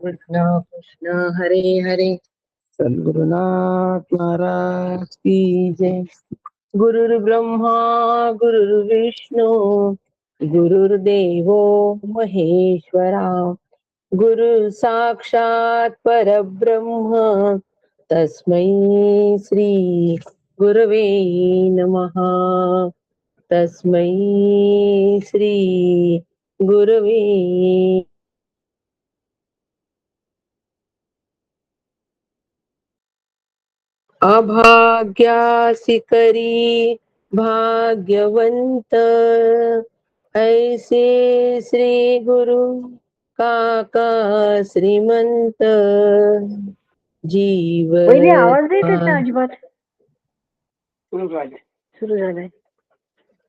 कृष्ण कृष्ण हरे हरे। सद्गुरुनाथ महाराज की जय। गुरुर्ब्रह्मा गुरुर्विष्णू गुरुर्देवो महेश्वरा, गुरु साक्षात परब्रह्म तस्मै श्री गुरवे नमः। तस्मै श्री गुरवे अभाग्यासी करी भाग्यवंत, ऐसे श्री गुरु काका श्रीमंत जीव पहिले आवाज नाही येत ना अजिबात. सुरू झालाय.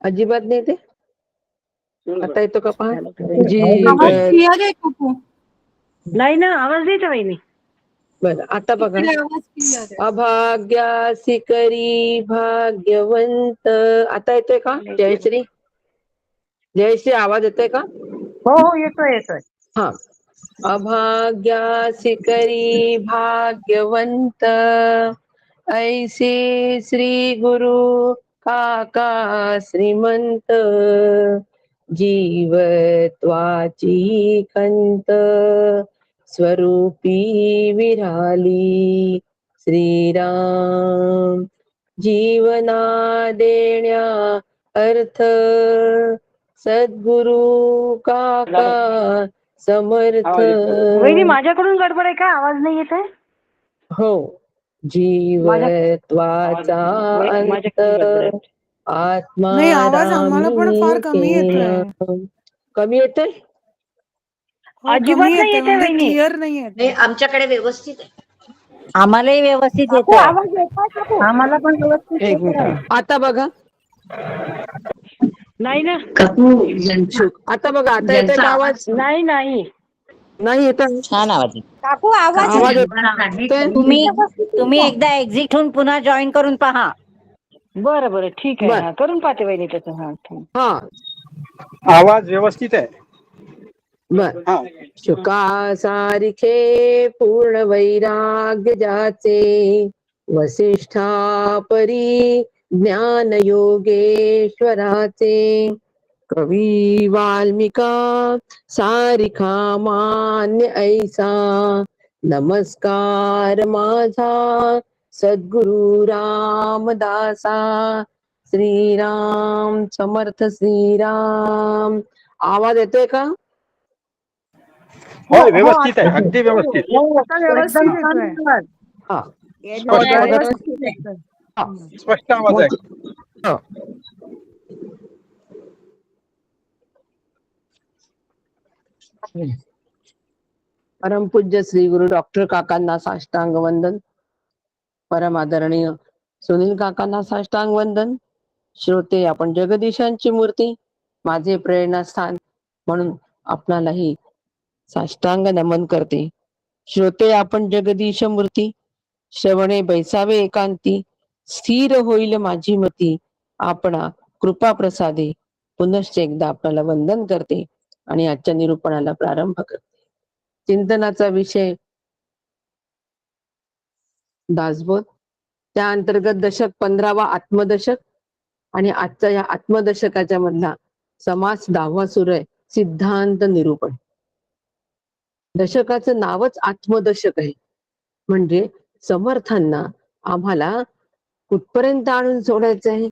अजिबात नाही ते. आता येतो का पहा. आवाज जीव क्लिअर आहे कुकू. नाही ना, आवाज देत वहिनी. बरं आता बघा. आवाज क्लिअर आहे. अभाग्यासी करी भाग्यवंत. आता येतोय का जयश्री? जयश्री आवाज येतोय का? हो हो येतोय येतोय. हा. अभाग्यासी करी भाग्यवंत, ऐसे श्री गुरु काका श्रीमंत जीवत्वाची खंत स्वरूपी विराली श्रीराम जीवना देण्या अर्थ सद्गुरु काका समर्थ. वहिनी माझ्याकडून गडबड आहे का? आवाज नाही येत आहे? हो. जीवत्वाचा अंत आत्मा नाही, आवाज आम्हाला पण फार कमी येतोय. कमी येतोय? अजिबात नाही येते म्हणजे वहिनी. क्लिअर नाही येते. आमच्याकडे व्यवस्थित आहे. आम्हालाही व्यवस्थित येत आहे. आवाज येतोय काकू? आम्हाला पण व्यवस्थित एक येत आहे. मिनिट. आता बघा. नाही ना. आता बघा. आता येतोय का आवाज? नाही नाही. नाही येत. छान आवाज येतो. काकू आवाज आवाज येतोय? तुम्ही एकदा एक्झिट होऊन पुन्हा जॉईन करून पहा. बरं बरं ठीक आहे. बर. हा, करून पाहते वहिनी तसं. हा ठीक. हा आवाज व्यवस्थित आहे. बर. हा. शुका सारिखे पूर्ण वैराग्य जाचे, वसिष्ठा परी ज्ञान योगेश्वराचे, कवी वाल्मिका सारिखा मान्य ऐसा, नमस्कार माझा सद्गुरु रामदासा. श्रीराम समर्थ श्रीराम. आवाज येतोय का? होय व्यवस्थित आहे. अगदी व्यवस्थित. आता व्यवस्थित येतोय. हा. स्पष्ट आवाज आहे. व्यवस्थित येतोय. स्पष्ट आवाज आहे. हा. परमपूज्य श्री गुरु डॉक्टर काकांना साष्टांग वंदन. परम आदरणीय सुनील काकांना साष्टांग वंदन. श्रोते आपण जगदीशांची मूर्ती, माझे प्रेरणास्थान म्हणून आपणालाही साष्टांग नमन करते. श्रोते आपण जगदीश मूर्ती, श्रवणे बैसावे एकांती, स्थिर होईल माझी मती, आपणा कृपा प्रसादे. पुनश्च एकदा आपल्याला वंदन करते आणि आजच्या निरूपणाला प्रारंभ करते. चिंतनाचा विषय दासबोध, त्या अंतर्गत दशक 15वा आत्मदशक आणि आजच्या या आत्मदशकाच्या मधला समास 10वा सुरू आहे, सिद्धांत निरूपण. दशकाचं नावच आत्मदशक आहे, म्हणजे समर्थांना आम्हाला कुठपर्यंत आणून सोडायचं आहे?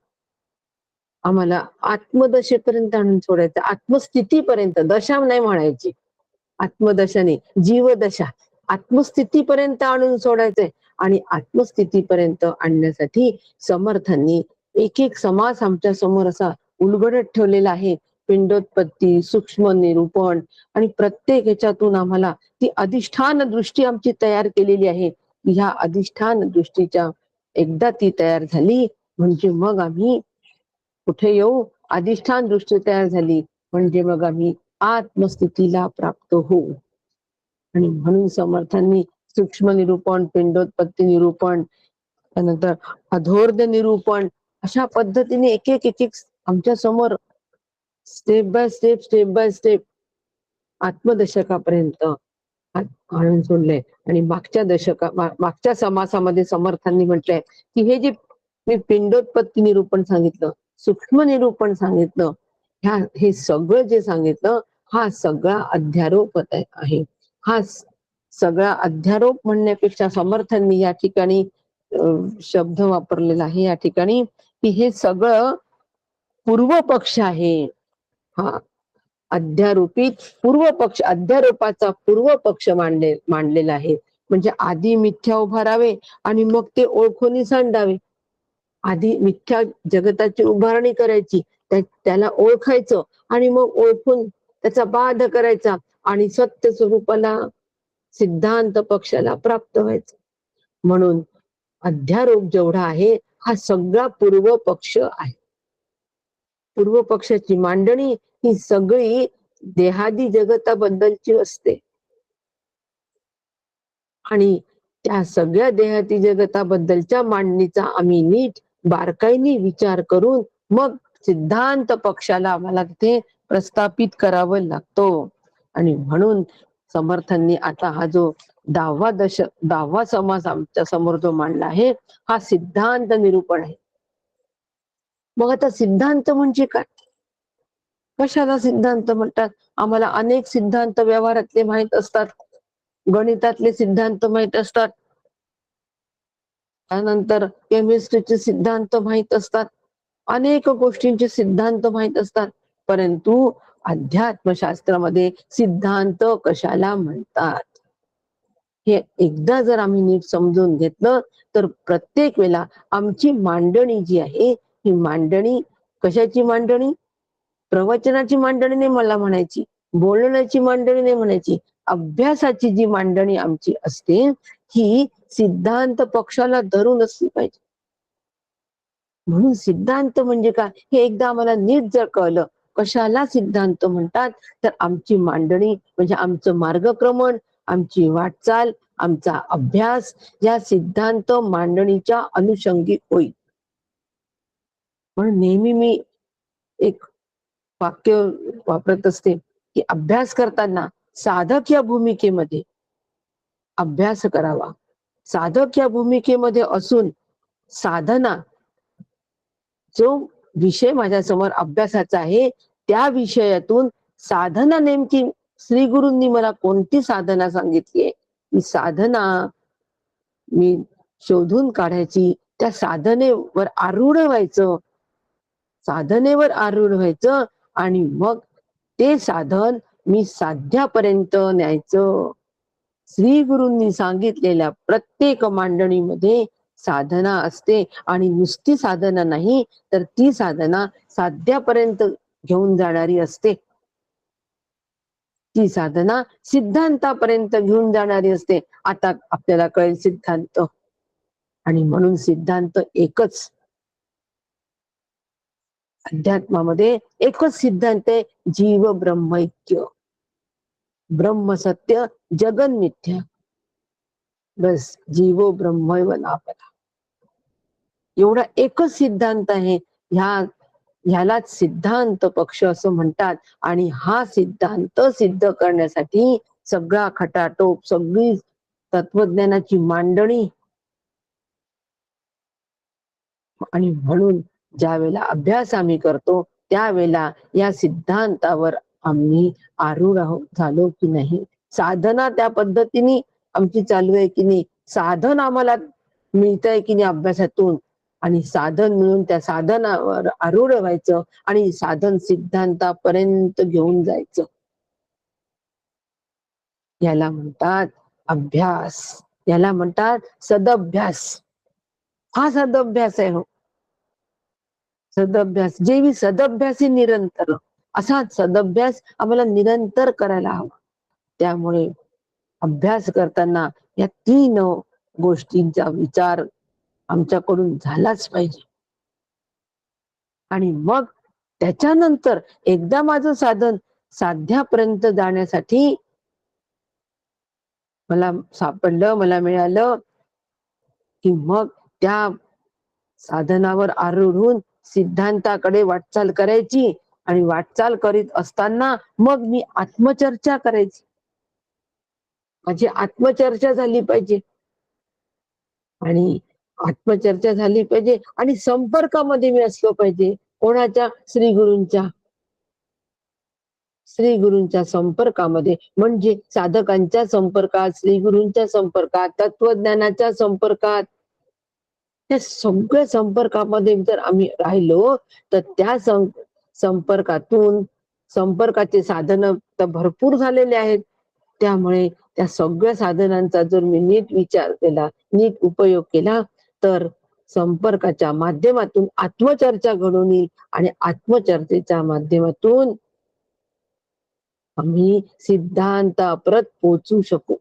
आम्हाला आत्मदशेपर्यंत आणून सोडायचं. आत्मस्थितीपर्यंत, दशा नाही म्हणायची, आत्मदशाने जीवदशा, आत्मस्थितीपर्यंत आणून सोडायचंय. आणि आत्मस्थितीपर्यंत आणण्यासाठी समर्थांनी एक एक समास आमच्या समोर असा उलगडत ठेवलेला आहे. पिंडोत्पत्ती, सूक्ष्म निरूपण, आणि प्रत्येक ह्याच्यातून आम्हाला ती अधिष्ठान दृष्टी आमची तयार केलेली आहे. ह्या अधिष्ठान दृष्टीच्या एकदा ती तयार झाली म्हणजे मग आम्ही कुठे येऊ? अधिष्ठान दृष्टी तयार झाली म्हणजे मग आम्ही आत्मस्थितीला प्राप्त होऊ. आणि म्हणून समर्थांनी सूक्ष्म निरूपण, पिंडोत्पत्ती निरूपण, त्यानंतर अधोर्ध निरूपण, अशा पद्धतीने एक एक आमच्या समोर स्टेप बाय स्टेप आत्मदशकापर्यंत आणून सोडलंय. आणि मागच्या समासामध्ये समर्थांनी म्हटलंय की हे जे मी पिंडोत्पत्ती निरूपण सांगितलं, सूक्ष्म निरूपण सांगितलं, हे सगळं जे सांगितलं हा सगळा अध्यारोप आहे. हा सगळा अध्यारोप म्हणण्यापेक्षा समर्थांनी या ठिकाणी शब्द वापरलेला आहे या ठिकाणी की हे सगळं पूर्व पक्ष आहे. हा अध्यारोपित पूर्व पक्ष, अध्यारोपाचा पूर्व पक्ष मांडलेला आहे. म्हणजे आधी मिथ्या उभारावे आणि मग ते ओळखून सांडावे. आधी मिथ्या जगताची उभारणी करायची, त्याला ओळखायचं आणि मग ओळखून त्याचा बाध करायचा आणि सत्य स्वरूपाला सिद्धांत पक्षाला प्राप्त व्हायचं. म्हणून अध्यारोप जेवढा आहे हा सगळा पूर्व पक्ष आहे. पूर्व पक्षाची मांडणी ही सगळी देहादी जगताबद्दलची असते आणि त्या सगळ्या देहादी जगताबद्दलच्या मांडणीचा आम्ही नीट बारकाईने विचार करून मग सिद्धांत पक्षाला आम्हाला तिथे प्रस्थापित करावं लागतो. आणि म्हणून समर्थांनी आता हा जो 10वा समास आमच्या समोर जो मांडला आहे हा सिद्धांत निरूपण आहे. मग आता सिद्धांत म्हणजे काय? कशाला सिद्धांत म्हणतात? आम्हाला अनेक सिद्धांत व्यवहारातले माहित असतात, गणितातले सिद्धांत माहित असतात, त्यानंतर केमिस्ट्रीचे सिद्धांत माहित असतात, अनेक गोष्टींचे सिद्धांत माहित असतात. परंतु अध्यात्मशास्त्रामध्ये सिद्धांत कशाला म्हणतात हे एकदा जर आम्ही नीट समजून घेतलं तर प्रत्येक वेळेला आमची मांडणी जी आहे ही मांडणी कशाची मांडणी? प्रवचनाची मांडणी नाही मला म्हणायची, बोलण्याची मांडणी नाही म्हणायची, अभ्यासाची जी मांडणी आमची असते ही सिद्धांत पक्षाला धरून असली पाहिजे. म्हणून सिद्धांत म्हणजे काय हे एकदा आम्हाला नीट जर कळलं कशाला सिद्धांत म्हणतात तर आमची मांडणी म्हणजे आमचं मार्गक्रमण, आमची वाटचाल, आमचा अभ्यास या सिद्धांत मांडणीच्या अनुषंगिक होईल. म्हणून नेहमी मी एक वाक्य वापरत असते की अभ्यास करताना साधक या भूमिकेमध्ये अभ्यास करावा. साधक या भूमिकेमध्ये असून साधना, जो विषय माझ्या समोर अभ्यासाचा आहे त्या विषयातून साधना नेमकी श्री गुरूंनी मला कोणती साधना सांगितलीये ही साधना मी शोधून काढायची, त्या साधनेवर आरूढ व्हायचं, साधनेवर आरूढ व्हायचं आणि मग ते साधन मी साध्यापर्यंत न्यायचं. श्री गुरूंनी सांगितलेल्या प्रत्येक मांडणीमध्ये साधना असते आणि नुसती साधना नाही तर ती साधना साध्यापर्यंत घेऊन जाणारी असते. ती साधना सिद्धांतापर्यंत घेऊन जाणारी असते. आता आपल्याला कळेल सिद्धांत. आणि म्हणून सिद्धांत एकच. अध्यात्मामध्ये एकच सिद्धांत आहे, जीव ब्रह्मैक्य, ब्रह्म सत्य जगन मिथ्या, बस जीवो ब्रह्मैव नापरा, एवढा एकच सिद्धांत आहे. ह्यालाच सिद्धांत पक्ष असं म्हणतात. आणि हा सिद्धांत सिद्ध करण्यासाठी सगळा खटाटोप, सगळी तत्वज्ञानाची मांडणी. आणि म्हणून ज्या वेळेला अभ्यास आम्ही करतो त्यावेळेला या सिद्धांतावर आम्ही आरूढ झालो की नाही, साधना त्या पद्धतीने आमची चालू आहे की नाही, साधन आम्हाला मिळतंय की नाही अभ्यासातून, आणि साधन मिळून त्या साधनावर आरूढ व्हायचं आणि साधन सिद्धांतापर्यंत घेऊन जायचं. याला म्हणतात अभ्यास, याला म्हणतात सदअभ्यास. हा सदअभ्यास आहे. हो, सदअभ्यास, जेवी सदअभ्यासी निरंतर, असा सदअभ्यास आम्हाला निरंतर करायला हवा. त्यामुळे अभ्यास करताना या 3 गोष्टींचा विचार आमच्याकडून झालाच पाहिजे. आणि मग त्याच्यानंतर एकदा माझं साधन साध्यापर्यंत जाण्यासाठी मला सापडलं, मला मिळालं की मग त्या साधनावर आरूढ होऊन सिद्धांताकडे वाटचाल करायची. आणि वाटचाल करीत असताना मग मी आत्मचर्चा करायची. माझी आत्मचर्चा झाली पाहिजे आणि आत्मचर्चा झाली पाहिजे आणि संपर्कामध्ये मी असलो पाहिजे. कोणाच्या? श्री गुरूंच्या संपर्कामध्ये, म्हणजे साधकांच्या संपर्कात, श्री गुरूंच्या संपर्कात, तत्वज्ञानाच्या संपर्कात, त्या सगळ्या संपर्कामध्ये जर आम्ही राहिलो तर त्या संपर्कातून संपर्काचे साधन तर भरपूर झालेले आहेत. त्यामुळे त्या सगळ्या साधनांचा जर मी नीट विचार केला, नीट उपयोग केला तर संपर्काच्या माध्यमातून आत्मचर्चा घडून येईल आणि आत्मचर्चेच्या माध्यमातून आम्ही सिद्धांताप्रत पोहोचू शकू.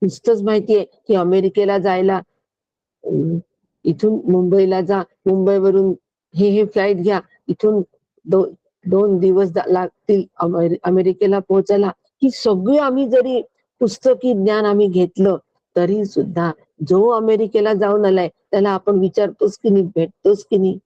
नुसतंच माहितीये की अमेरिकेला जायला इथून मुंबईला जा, मुंबईवरून हे फ्लाईट घ्या, इथून 2 दिवस लागतील अमेरिकेला पोहोचायला. ही सगळी आम्ही जरी पुस्तकी ज्ञान आम्ही घेतलं तरी सुद्धा जो अमेरिकेला जाऊन आलाय त्याला आपण विचारतोच की नाही, भेटतोच की नाही,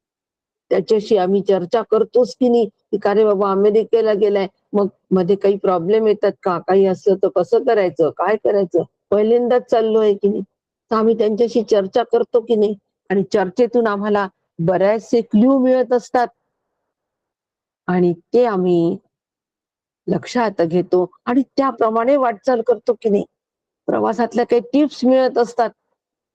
त्याच्याशी आम्ही चर्चा करतोच की नाही की का रे बाबा अमेरिकेला गेलाय, मग मध्ये काही प्रॉब्लेम येतात का, काही असलं तर कसं करायचं, काय करायचं, पहिल्यांदाच चाललोय की नाही, तर आम्ही त्यांच्याशी चर्चा करतो की नाही. आणि चर्चेतून आम्हाला बऱ्याचशे क्ल्यू मिळत असतात आणि ते आम्ही लक्षात घेतो आणि त्याप्रमाणे वाटचाल करतो की नाही. प्रवासातल्या काही टिप्स मिळत असतात,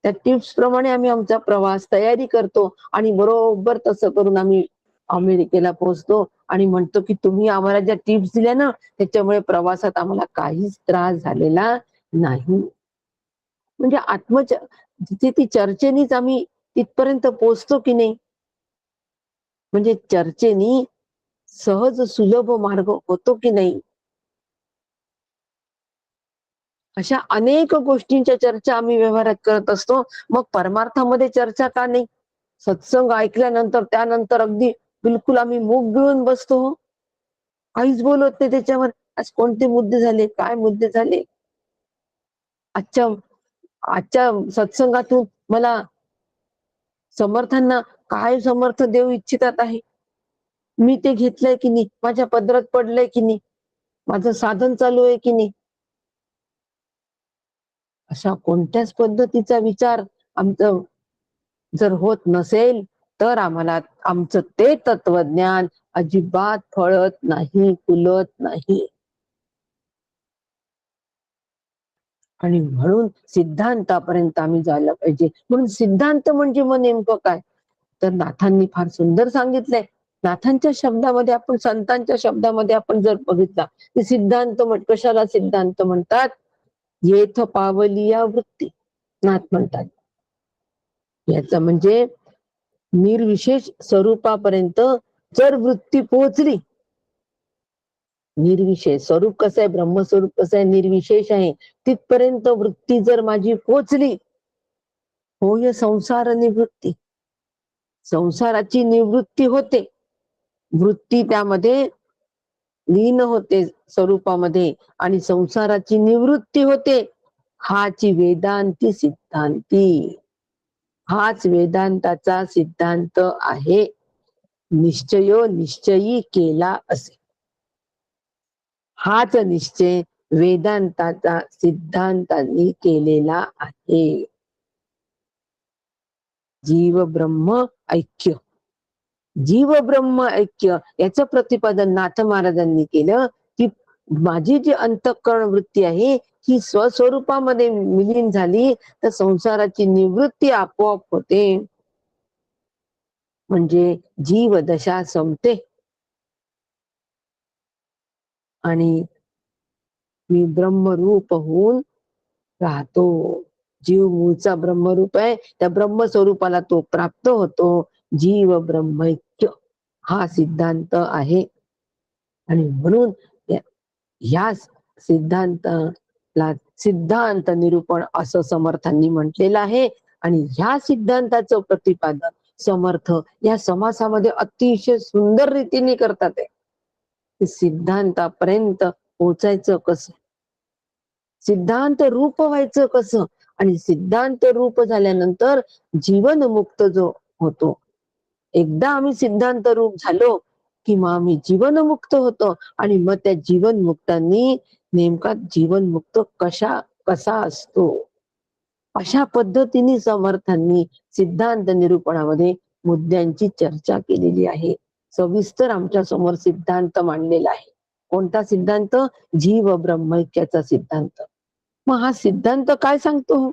त्या टिप्स प्रमाणे आम्ही आमचा प्रवास तयारी करतो आणि बरोबर तसं करून आम्ही अमेरिकेला पोहोचतो आणि म्हणतो की तुम्ही आम्हाला ज्या टिप्स दिल्या ना त्याच्यामुळे प्रवासात आम्हाला काहीच त्रास झालेला नाही. म्हणजे जिथे ती चर्चेनीच आम्ही तिथपर्यंत पोहोचतो की नाही. म्हणजे चर्चेनी सहज सुलभ मार्ग होतो की नाही. अशा अनेक गोष्टींच्या चर्चा आम्ही व्यवहारात करत असतो. मग परमार्थामध्ये चर्चा का नाही? सत्संग ऐकल्यानंतर त्यानंतर अगदी बिलकुल आम्ही मूग गिळून बसतो, काहीच बोलत नाही त्याच्यावर. आज कोणते मुद्दे झाले, काय मुद्दे झाले, आजच्या सत्संगातून मला समर्थांना काय समर्थ देऊ इच्छितात आहे, मी ते घेतलंय की नाही, माझ्या पदरात पडलंय की नाही, माझं साधन चालू आहे की नाही. अशा कोणत्याच पद्धतीचा विचार आमचं जर होत नसेल तर आम्हाला आमचं ते तत्वज्ञान अजिबात फळत नाही, फुलत नाही. आणि म्हणून सिद्धांतापर्यंत आम्ही जायला पाहिजे. म्हणून सिद्धांत म्हणजे मग नेमकं काय, तर नाथांनी फार सुंदर सांगितलंय. नाथांच्या शब्दामध्ये आपण, संतांच्या शब्दामध्ये आपण जर बघितला की सिद्धांत कशाला सिद्धांत म्हणतात, येथ पावलिया वृत्ती नाथ म्हणतात. याचा म्हणजे निर्विशेष स्वरूपापर्यंत जर वृत्ती पोहोचली, निर्विशेष स्वरूप कसं आहे, ब्रह्मस्वरूप कसं आहे, निर्विशेष आहे, तिथपर्यंत वृत्ती जर माझी पोहोचली, होय संसार निवृत्ती, संसाराची निवृत्ती होते, वृत्ती त्यामध्ये लीन होते स्वरूपामध्ये आणि संसाराची निवृत्ती होते. हाची वेदांती सिद्धांती, हाच वेदांताचा सिद्धांत आहे. निश्चयो निश्चयी केला असे, हाच निश्चय वेदांताचा सिद्धांतांनी केलेला आहे. जीव ब्रह्म ऐक्य, जीव ब्रह्म ऐक्य याचं प्रतिपादन नाथ महाराजांनी केलं की माझी जी अंतःकरण वृत्ती आहे ही स्वस्वरूपामध्ये विलीन झाली तर संसाराची निवृत्ती आपोआप होते. म्हणजे जीव दशा संपते आणि मी ब्रह्मरूप होऊन राहतो. जीव मूळचा ब्रह्मरूप आहे, त्या ब्रह्मस्वरूपाला तो प्राप्त होतो. जीव ब्रह्मैक्य हा सिद्धांत आहे आणि म्हणून ह्या सिद्धांताला सिद्धांत निरूपण असं समर्थांनी म्हटलेलं आहे. आणि ह्या सिद्धांताचं प्रतिपादन समर्थ या समासामध्ये अतिशय सुंदर रीतीने करतात. सिद्धांतापर्यंत पोहोचायचं कसं, सिद्धांत रूप व्हायचं कसं, आणि सिद्धांत रूप झाल्यानंतर जीवन मुक्त जो होतो, एकदा आम्ही सिद्धांत रूप झालो किंवा आम्ही जीवनमुक्त होतो. आणि मग त्या जीवनमुक्तांनी नेमका जीवनमुक्त कसा असतो, अशा पद्धतीने समर्थांनी सिद्धांत निरूपणामध्ये मुद्द्यांची चर्चा केलेली आहे. सविस्तर आमच्या समोर सिद्धांत मांडलेला आहे. कोणता सिद्धांत? जीव ब्रह्मैक्याचा सिद्धांत. मग हा सिद्धांत काय सांगतो?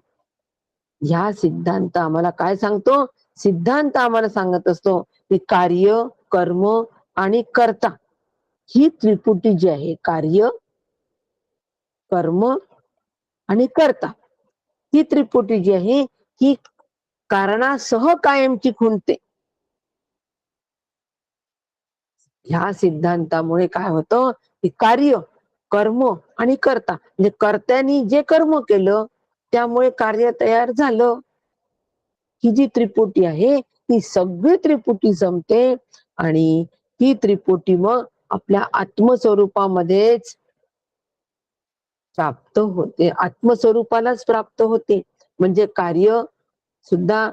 ह्या सिद्धांत आम्हाला काय सांगतो? सिद्धांत आम्हाला सांगत असतो की कार्य, कर्म आणि कर्ता ही त्रिपुटी जी आहे, कार्य, कर्म आणि कर्ता, ही त्रिपुटी जी आहे ही कारणासह कायमची खुंटते. ह्या सिद्धांतामुळे काय होतं की कार्य, कर्म आणि कर्ता, म्हणजे कर्त्यांनी जे कर्म केलं त्यामुळे कार्य तयार झालं. ही जी त्रिपुटी आहे ती सगळी त्रिपुटी जमते आणि ही त्रिपुटी मग आपल्या आत्मस्वरूपामध्येच प्राप्त होते, आत्मस्वरूपालाच प्राप्त होते. म्हणजे कार्य सुद्धा,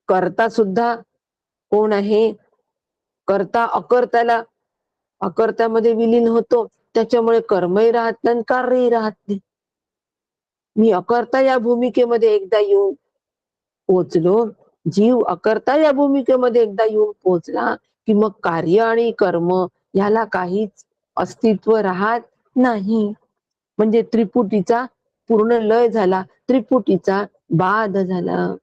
कर्ता सुद्धा कोण आहे? कर्ता अकर्त्यामध्ये विलीन होतो, त्याच्यामुळे कर्मही राहत नाही कार्यही राहत नाही. मी अकर्ता या भूमिकेमध्ये एकदा येऊन पोचलो, जीव अकर्ता या भूमिकेमध्ये एकदा येऊन पोचला की मग कार्य आणि कर्म याला काहीच अस्तित्व राहत नाही. म्हणजे त्रिपुटीचा पूर्ण लय झाला, त्रिपुटीचा बाध झाला.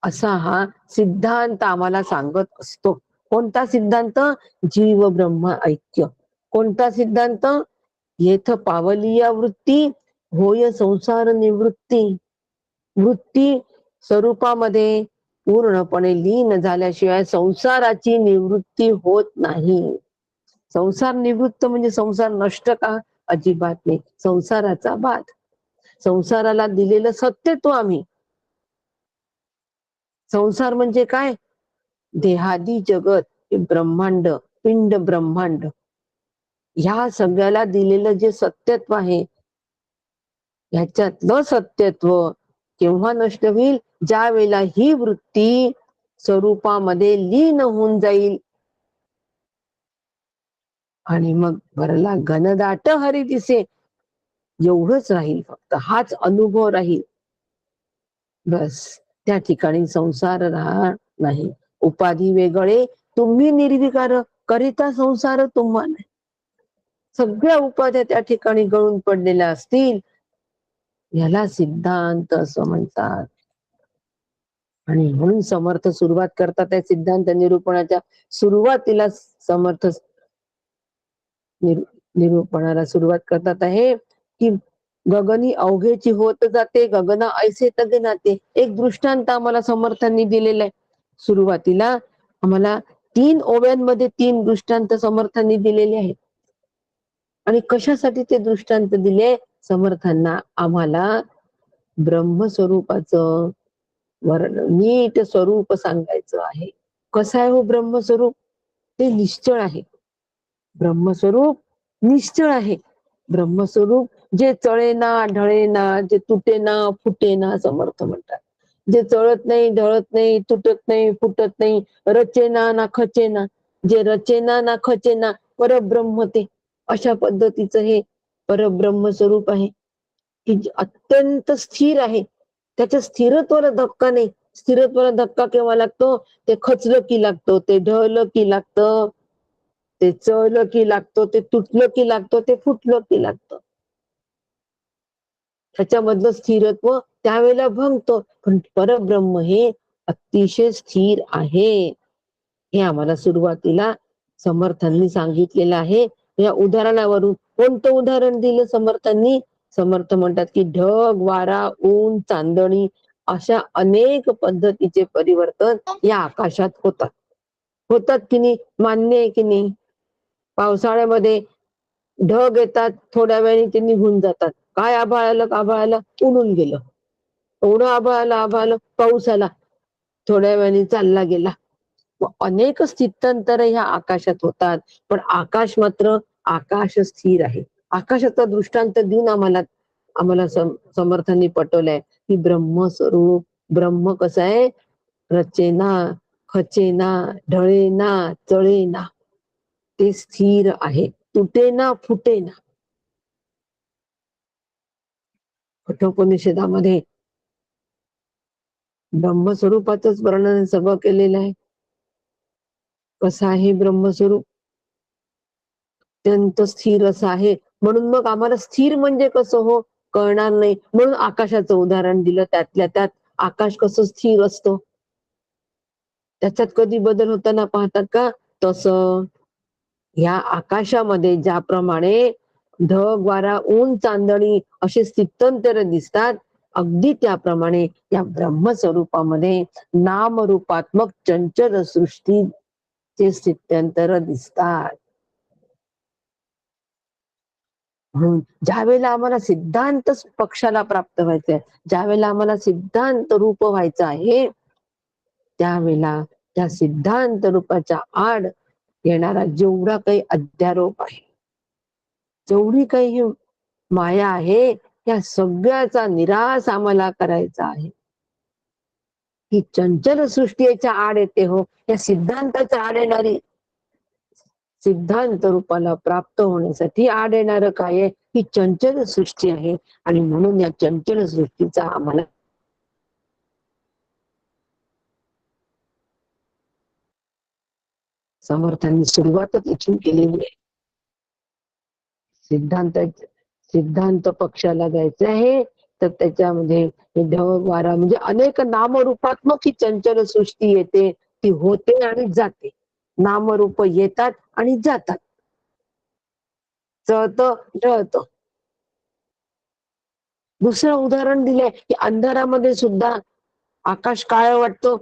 असा हा सिद्धांत आम्हाला सांगत असतो. कोणता सिद्धांत? जीव ब्रह्म ऐक्य. कोणता सिद्धांत? येथ पावलिया वृत्ती होय संसार निवृत्ती. वृत्ती स्वरूपामध्ये पूर्णपणे लीन झाल्याशिवाय संसाराची निवृत्ती होत नाही. संसार निवृत्त म्हणजे संसार नष्ट का? अजिबात नाही. संसाराचा बाध, संसाराला दिलेलं सत्यत्व आम्ही. संसार म्हणजे काय? देहादी जगत, ब्रह्मांड, पिंड ब्रह्मांड, ह्या सगळ्याला दिलेलं जे सत्यत्व आहे, ह्याच्यातलं सत्यत्व केव्हा नष्ट होईल? ज्या वेळेला ही वृत्ती स्वरूपामध्ये लीन होऊन जाईल आणि मग भरला घनदाट हरी दिसे, एवढंच राहील. फक्त हाच अनुभव राहील. बस त्या ठिकाणी संसार राहणार नाही. उपाधी वेगळे तुम्ही निर्विकार, करिता संसार तुम्हा नाही. सगळ्या उपाध्या त्या ठिकाणी गळून पडलेल्या असतील. याला सिद्धांत असं म्हणतात. आणि म्हणून समर्थ सुरुवात करतात त्या सिद्धांत निरूपणाच्या सुरुवातीला. समर्थ निरूपणाला सुरुवात करतात आहे की गगनी अवघेची होत जाते, गगना ऐसे तगे नाते. एक दृष्टांत आम्हाला समर्थांनी दिलेला आहे. सुरुवातीला आम्हाला 3 ओव्यांमध्ये 3 दृष्टांत समर्थांनी दिलेले आहेत. आणि कशासाठी ते दृष्टांत दिले? समर्थांना आम्हाला ब्रह्मस्वरूपाचं नीट स्वरूप सांगायचं आहे. कसं आहे हो ब्रह्मस्वरूप? ते निश्चळ आहे. ब्रह्मस्वरूप निश्चळ आहे. ब्रह्मस्वरूप जे चळेना ढळेना, जे तुटेना फुटेना, समर्थ म्हणतात. जे चळत नाही, ढळत नाही, तुटत नाही, फुटत नाही, रचेना ना खचेना, जे रचेना ना खचेना, परब्रह्म ते. अशा पद्धतीचं हे परब्रह्म स्वरूप आहे की अत्यंत स्थिर आहे. त्याच्या स्थिरत्वाला धक्का नाही. स्थिरत्वाला धक्का केव्हा लागतो? ते खचलं की लागतो, ते ढळलं की लागतं, ते चळलं की लागतो, ते तुटलं की लागतो, ते फुटलं की लागतं. त्याच्यामधलं स्थिरत्व त्यावेळेला भंगतो. पण परब्रह्म हे अतिशय स्थिर आहे. हे आम्हाला सुरुवातीला समर्थांनी सांगितलेलं आहे. या उदाहरणावरून. कोणतं उदाहरण दिलं समर्थांनी? समर्थ म्हणतात की ढग, वारा, ऊन, चांदणी अशा अनेक पद्धतीचे परिवर्तन या आकाशात होतात. होतात की नाही? मान्य आहे की नाही? पावसाळ्यामध्ये ढग येतात, थोड्या वेळाने ते निघून जातात. काय आभाळ आलं, उडून गेलं. एवढं आभाळ आलं, पाऊस आला, थोड्या वेळाने चालला गेला. अनेक स्थित्यंतर ह्या आकाशात होतात. पण आकाश मात्र आकाश स्थिर आहे. आकाशाचा दृष्टांत देऊन आम्हाला समर्थांनी पटवलंय की ब्रह्मस्वरूप, ब्रह्म कसं आहे? रचेना खचेना, ढळेना, चळेना, ते स्थिर आहे, तुटेना, फुटेना. कठोपनिषदामध्ये ब्रह्मस्वरूपाचंच वर्णन सगळं केलेलं आहे. कसं आहे ब्रह्मस्वरूप? अत्यंत स्थिर असं आहे. म्हणून मग आम्हाला स्थिर म्हणजे कसं हो कळणार नाही. म्हणून आकाशाचं उदाहरण दिलं. त्यातल्या त्यात आकाश कसं स्थिर असतं, त्याच्यात कधी बदल होताना पाहतात का? तसं या आकाशामध्ये ज्याप्रमाणे ढग, वारा, ऊन, चांदणी असे स्थित्यंतर दिसतात, अगदी त्याप्रमाणे या ब्रह्मस्वरूपामध्ये नामरूपात्मक चंचल सृष्टीचे स्थित्यंतर दिसतात. म्हणून ज्या वेळेला आम्हाला सिद्धांत पक्षाला प्राप्त व्हायचंय, ज्या वेळेला आम्हाला सिद्धांत रूप व्हायचं आहे, त्यावेळेला त्या सिद्धांत रूपाच्या आड येणारा जेवढा काही अध्यारोप आहे, जेवढी काही माया आहे, या सगळ्याचा निराश आम्हाला करायचा आहे. ही चंचल सृष्टी याच्या आड येते हो. या सिद्धांताच्या आड येणारी, सिद्धांत रूपाला प्राप्त होण्यासाठी आड येणारं काय आहे? ही चंचल सृष्टी आहे. आणि म्हणून या चंचल सृष्टीचा आम्हाला समर्थांनी सुरुवातच इथून केलेली आहे. सिद्धांत पक्षाला जायचं आहे, तर त्याच्यामध्ये ढग, वारा म्हणजे अनेक नामरूपात्मक ही चंचल सृष्टी येते, ती होते आणि जाते. नामरूप येतात आणि जातात, चळतं, ढळतं. दुसरं उदाहरण दिलंय की अंधारामध्ये सुद्धा आकाश काळं वाटतं,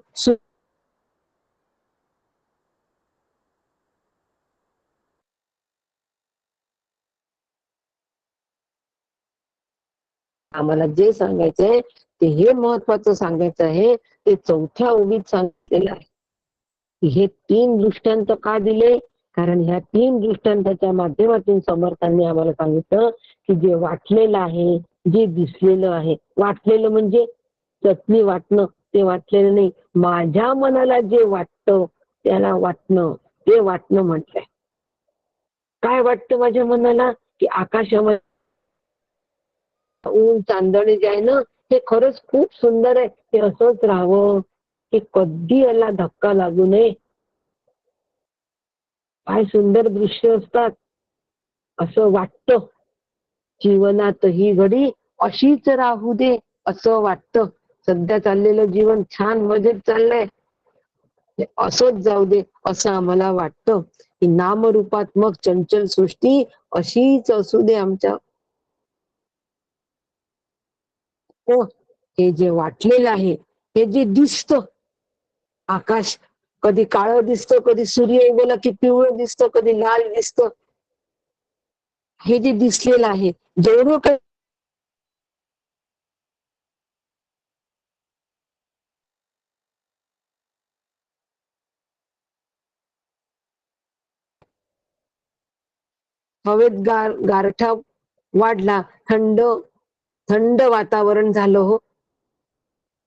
आम्हाला जे सांगायचंय ते हे महत्वाचं सांगायचं आहे. ते चौथ्या ओळीत सांगितलेलं आहे. हे 3 दृष्टांत का दिले? कारण ह्या 3 दृष्टांताच्या माध्यमातून समर्थांनी आम्हाला सांगितलं की जे वाटलेलं आहे, जे दिसलेलं आहे, वाटलेलं म्हणजे चटणी वाटणं, ते वाटलेलं नाही. माझ्या मनाला जे वाटतं त्याला वाटणं, ते वाटणं म्हटलंय. काय वाटतं माझ्या मनाला? की आकाशामध्ये ऊन, चांदणी जे आहे ना, हे खरंच खूप सुंदर आहे, ते असंच राहावं, की कधी याला धक्का लागू नये. काय सुंदर दृश्य असतात, असं वाटतं. जीवनात ही घडी अशीच राहू दे असं वाटतं. सध्या चाललेलं जीवन छान मजेत चाललंय, असंच जाऊ दे असं आम्हाला वाटतं. की नामरूपात्मक चंचल सृष्टी अशीच असू दे आमच्या. हे जे वाटलेलं आहे, हे जे दिसतं, आकाश कधी काळं दिसतं, कधी सूर्य उगवला की पिवळं दिसतं, कधी लाल दिसतं. हे जे दिसलेलं आहे, जेवढं काही हवेत गारठा वाढला, थंड वातावरण झालं हो,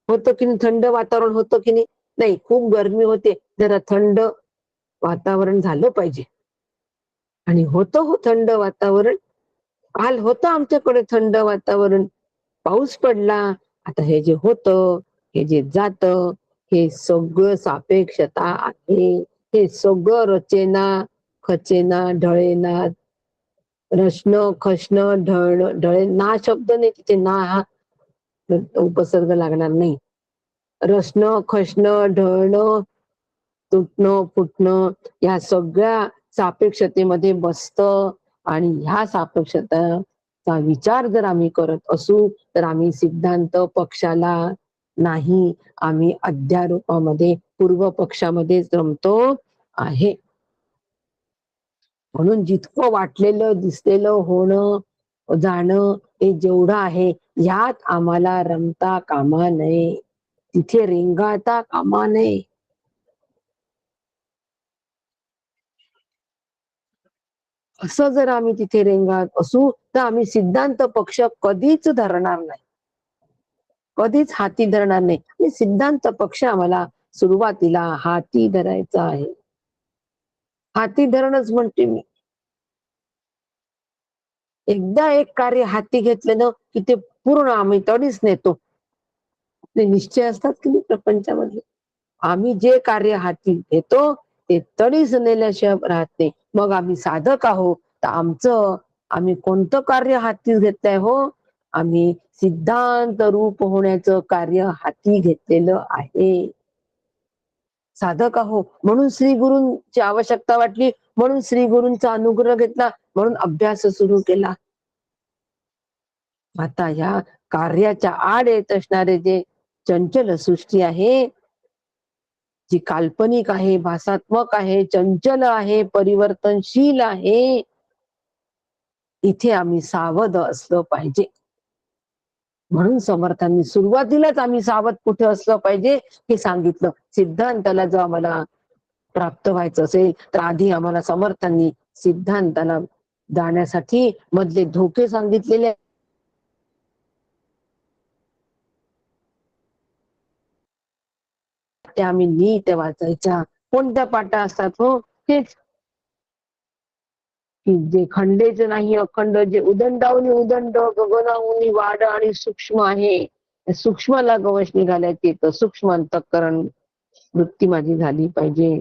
होतं की नाही? थंड वातावरण होतं की नाही? खूप गरमी होते, जरा थंड वातावरण झालं पाहिजे. आणि होतं हो थंड वातावरण. काल होतं आमच्याकडे थंड वातावरण, पाऊस पडला. आता हे जे होतं, हे जे जातं, हे सगळं सापेक्षता आहे. हे सगळं रचेना, खचेना, ढळेना, रचणं, खचणं, ढळे ना शब्द नाही तिथे, ना हा उपसर्ग लागणार नाही. रचणं, खचणं, ढळणं, तुटणं, फुटणं या सगळ्या सापेक्षतेमध्ये बसतं. आणि ह्या सापेक्षतेचा विचार जर आम्ही करत असू, तर आम्ही सिद्धांत पक्षाला नाही, आम्ही अध्यारोपामध्ये, पूर्व पक्षामध्येच रमतो आहे. म्हणून जितकं वाटलेलं, दिसलेलं, होणं, जाणं हे जेवढं आहे, यात आम्हाला रमता कामा नये, तिथे रेंगाळता कामा नये. असं जर आम्ही तिथे रेंगाळत असू, तर आम्ही सिद्धांत पक्ष कधीच धरणार नाही, कधीच हाती धरणार नाही. आणि सिद्धांत पक्ष आम्हाला सुरुवातीला हाती धरायचा आहे. हाती धरणच म्हणते मी. एकदा एक कार्य हाती घेतलं ना की ते पूर्ण आम्ही तडीच नेतो. ते निश्चय असतात की नाही प्रपंचामध्ये. आम्ही जे कार्य हाती घेतो ते तडीच नेल्याशिवाय राहत नाही. मग आम्ही साधक आहोत तर आम्ही कोणतं कार्य हाती घेतलंय हो? आम्ही सिद्धांत रूप होण्याचं कार्य हाती घेतलेलं आहे. साधक आहो म्हणून श्री गुरूंची आवश्यकता वाटली, म्हणून श्री गुरूंचा अनुग्रह घेतला, म्हणून अभ्यास सुरू केला. आता या कार्याच्या आड येत असणारे जे चंचल सृष्टी आहे, जी काल्पनिक आहे, भासात्मक आहे, चंचल आहे, परिवर्तनशील आहे, इथे आम्ही सावध असलं पाहिजे. म्हणून समर्थांनी सुरुवातीलाच आम्ही सावध कुठे असलं पाहिजे हे सांगितलं. सिद्धांताला जर आम्हाला प्राप्त व्हायचं असेल तर आधी आम्हाला समर्थांनी सिद्धांताला जाण्यासाठी मधले धोके सांगितलेले. ते आम्ही नीट वाचायच्या. कोणत्या पाटा असतात हो? हेच की जे खंडेच नाही अखंड, जे उदंडावनी उदंड, गगनावनी वाढ आणि सूक्ष्म आहे. सूक्ष्माला गवश निघालायचे तर सूक्ष्म अंतःकरण वृत्ती माझी झाली पाहिजे.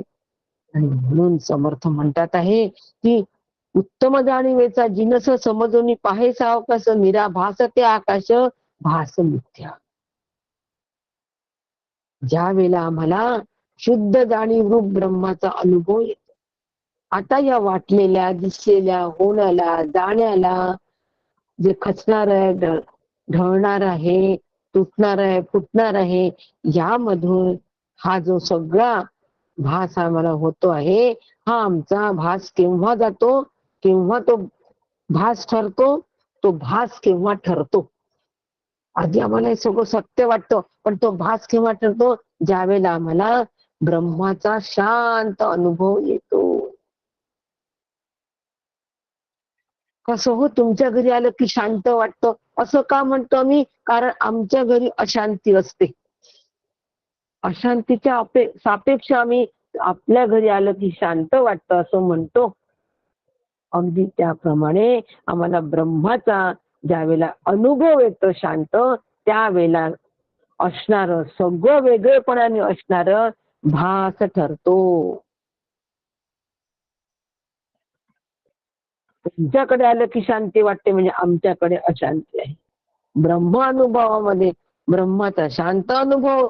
आणि म्हणून समर्थ म्हणतात आहे की उत्तम जाणीवेचा जिनस समजून पाहे सावकाश, निराभास ते आकाश भास मिथ्या. ज्या वेळेला आम्हाला शुद्ध जाणीव रूप ब्रह्माचा अनुभव येतो, आता या वाटलेल्या, दिसलेल्या, होण्याला, जाण्याला जे खचणार आहे, ढळणार आहे, तुटणार आहे, फुटणार आहे, यामधून हा जो सगळा भास आम्हाला होतो आहे, हा आमचा भास केव्हा जातो, केव्हा तो भास ठरतो, तो भास केव्हा ठरतो. आधी आम्हाला हे सगळं सत्य वाटतं, पण तो भास केव्हा ठरतो? ज्यावेळेला आम्हाला ब्रह्माचा शांत अनुभव येतो. कसं हो, तुमच्या घरी आलं की शांत वाटतं असं का म्हणतो मी? कारण आमच्या घरी अशांती असते. अशांतीच्या सापेक्ष आम्ही आपल्या घरी आलं की शांत वाटतं असं म्हणतो. अगदी त्याप्रमाणे आम्हाला ब्रह्माचा ज्यावेळेला अनुभव येतो शांत, त्यावेळेला असणार सगळं वेगळेपणाने असणार भास ठरतो. तुमच्याकडे आलं की शांती वाटते म्हणजे आमच्याकडे अशांती आहे. ब्रह्मानुभवामध्ये ब्रह्माचा शांत अनुभव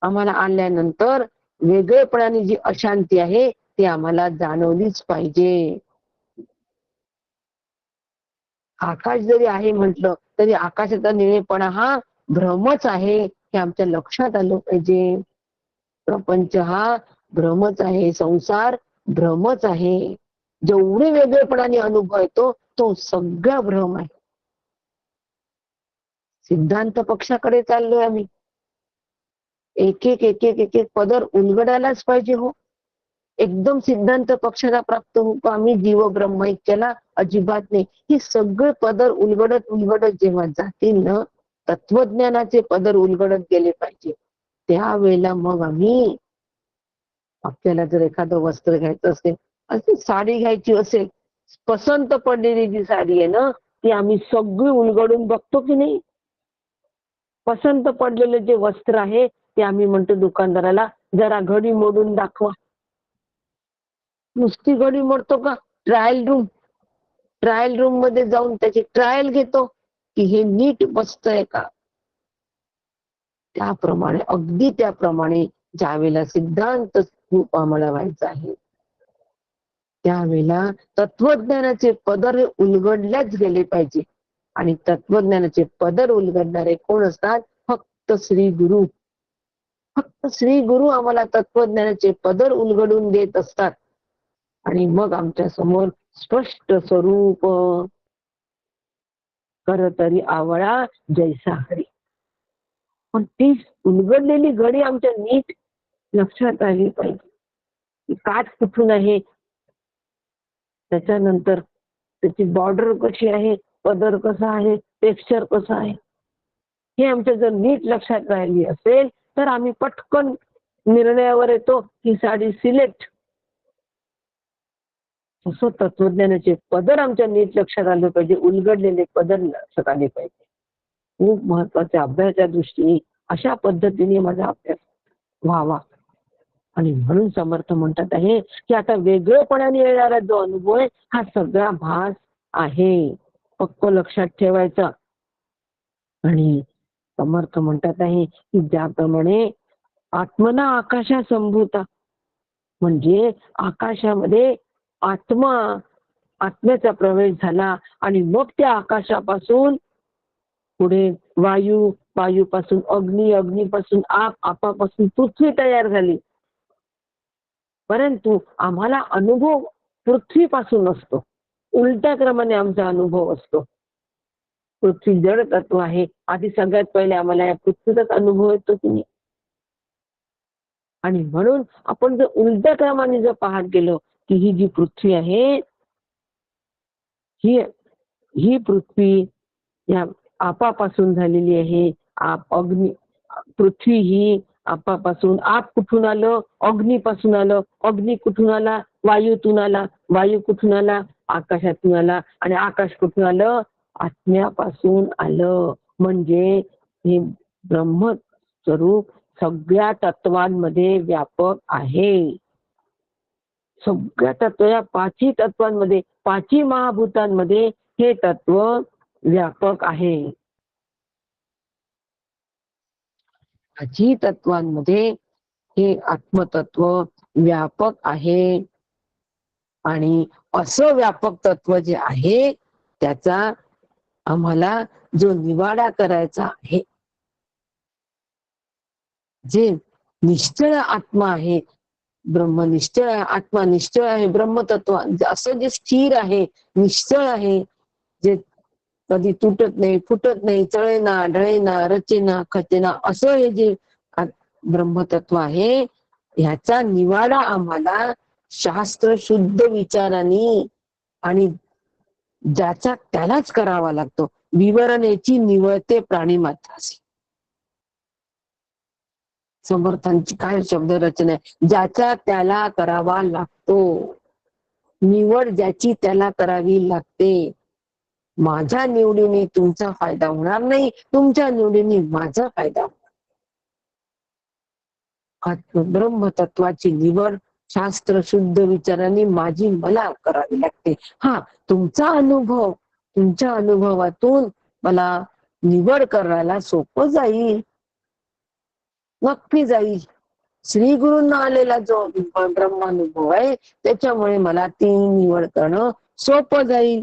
आम्हाला आल्यानंतर वेगळेपणाने जी अशांती आहे ती आम्हाला जाणवलीच पाहिजे. आकाश जरी आहे म्हटलं तरी आकाशाचा निळेपणा हा भ्रमच आहे हे आमच्या लक्षात आलं पाहिजे. प्रपंच हा भ्रमच आहे, संसार भ्रमच आहे. जेवढे वेगळेपणाने अनुभव येतो तो सगळा भ्रम आहे. सिद्धांत पक्षाकडे चाललोय आम्ही. एक एक पदर उलगडायलाच पाहिजे हो. एकदम सिद्धांत पक्षाला प्राप्त होऊ का आम्ही जीव ब्रह्म ऐक्याला? अजिबात नाही. ही सगळे पदर उलगडत जेव्हा जातील ना, तत्वज्ञानाचे पदर उलगडत गेले पाहिजे, त्यावेळेला मग आम्ही, आपल्याला जर एखादं वस्त्र घ्यायचं असेल, अशी साडी घ्यायची असेल, पसंत पडलेली जी साडी आहे ना ती आम्ही सगळी उलगडून बघतो की नाही. पसंत पडलेलं जे वस्त्र आहे ते आम्ही म्हणतो दुकानदाराला जरा घडी मोडून दाखवा. नुसती घडी मोडतो का? ट्रायल रूम मध्ये जाऊन त्याची ट्रायल घेतो की हे नीट बसतंय का. त्याप्रमाणे, अगदी त्याप्रमाणे ज्यावेळेला सिद्धांत रूप आम्हाला व्हायचं आहे त्यावेळेला तत्वज्ञानाचे पदर उलगडल्याच गेले पाहिजे. आणि तत्वज्ञानाचे पदर उलगडणारे कोण असतात? फक्त श्री गुरु. फक्त श्री गुरु आम्हाला तत्वज्ञानाचे पदर उलगडून देत असतात. आणि मग आमच्या समोर स्पष्ट स्वरूप करतरी आवळा जैसा हरी. पण ती उलगडलेली घडी आमच्या नीट लक्षात आली पाहिजे. काठ कुठून आहे, त्याच्यानंतर त्याची बॉर्डर कशी आहे, पदर कसा आहे, टेक्स्चर कसं आहे, हे आमच्या जर नीट लक्षात राहिली असेल तर आम्ही पटकन निर्णयावर येतो ही साडी सिलेक्ट. तसं तत्वज्ञानाचे पदर आमच्या नीट लक्षात आले पाहिजे, उलगडलेले पदर लक्षात आले पाहिजे. खूप महत्वाचे अभ्यासाच्या दृष्टीने अशा पद्धतीने माझा अभ्यास व्हावा. आणि म्हणून समर्थ म्हणतात आहे की आता वेगळेपणाने येणारा जो अनुभव आहे हा सगळा भास आहे, पक्क लक्षात ठेवायचा. आणि समर्थ म्हणतात आहे की ज्याप्रमाणे आत्मना आकाशा संभूता, म्हणजे आकाशामध्ये आत्म्याचा प्रवेश झाला आणि मग त्या आकाशापासून पुढे वायू, वायूपासून अग्नी, अग्नीपासून आप, आपापासून पृथ्वी तयार झाली. परंतु आम्हाला अनुभव पृथ्वीपासून असतो, उलट्या क्रमाने आमचा अनुभव असतो. पृथ्वी जड तत्व आहे, आधी सगळ्यात पहिले आम्हाला या पृथ्वीचाच अनुभव येतो की नाही. आणि म्हणून आपण जर उलट्या क्रमाने जर पाहत गेलो की ही जी पृथ्वी आहे ही पृथ्वी या आपापासून झालेली आहे. अग्नी, पृथ्वी ही आपापासून, आप कुठून आलं, अग्नीपासून आलं, अग्नी कुठून आला, वायूतून आला, वायू कुठून आला, आकाशातून आला, आणि आकाश कुठून आलं, आत्म्यापासून आलं. म्हणजे हे ब्रह्मस्वरूप सगळ्या तत्वांमध्ये व्यापक आहे. सगळ्या तत्व, या पाचही तत्वांमध्ये, पाचही महाभूतांमध्ये हे तत्व व्यापक आहे. पाचही तत्वांमध्ये हे आत्मतत्व व्यापक आहे. आणि असं व्यापक तत्व जे आहे त्याचा आम्हाला जो निवाडा करायचा आहे, जे निश्चळ आत्मा आहे, ब्रह्म निश्चळ, आत्मा निश्चळ आहे, ब्रह्मतत्व असं जे स्थिर आहे, निश्चळ आहे, जे कधी तुटत नाही, फुटत नाही, चळेना, ढळेना, रचेना, खचेना, असं हे जे ब्रह्मतत्व आहे ह्याचा निवाडा आम्हाला शास्त्र शुद्ध विचारांनी आणि ज्याचा त्यालाच करावा लागतो. विवरणेची निवळते प्राणी मात्रासी. समर्थांची काय शब्द रचना आहे, ज्याचा त्याला करावा लागतो. निवड ज्याची त्याला करावी लागते. माझ्या निवडीने तुमचा फायदा होणार नाही, तुमच्या निवडीने माझा फायदा होणार. ब्रह्मतत्वाची निवड शास्त्र शुद्ध विचारांनी माझी मला करावी लागते. हा, तुमचा अनुभव, तुमच्या अनुभवातून मला निवड करायला सोपं जाईल, नक्की जाईल. श्री गुरूंना आलेला जो ब्रह्मानुभव आहे त्याच्यामुळे मला ती निवड करणं सोपं जाईल,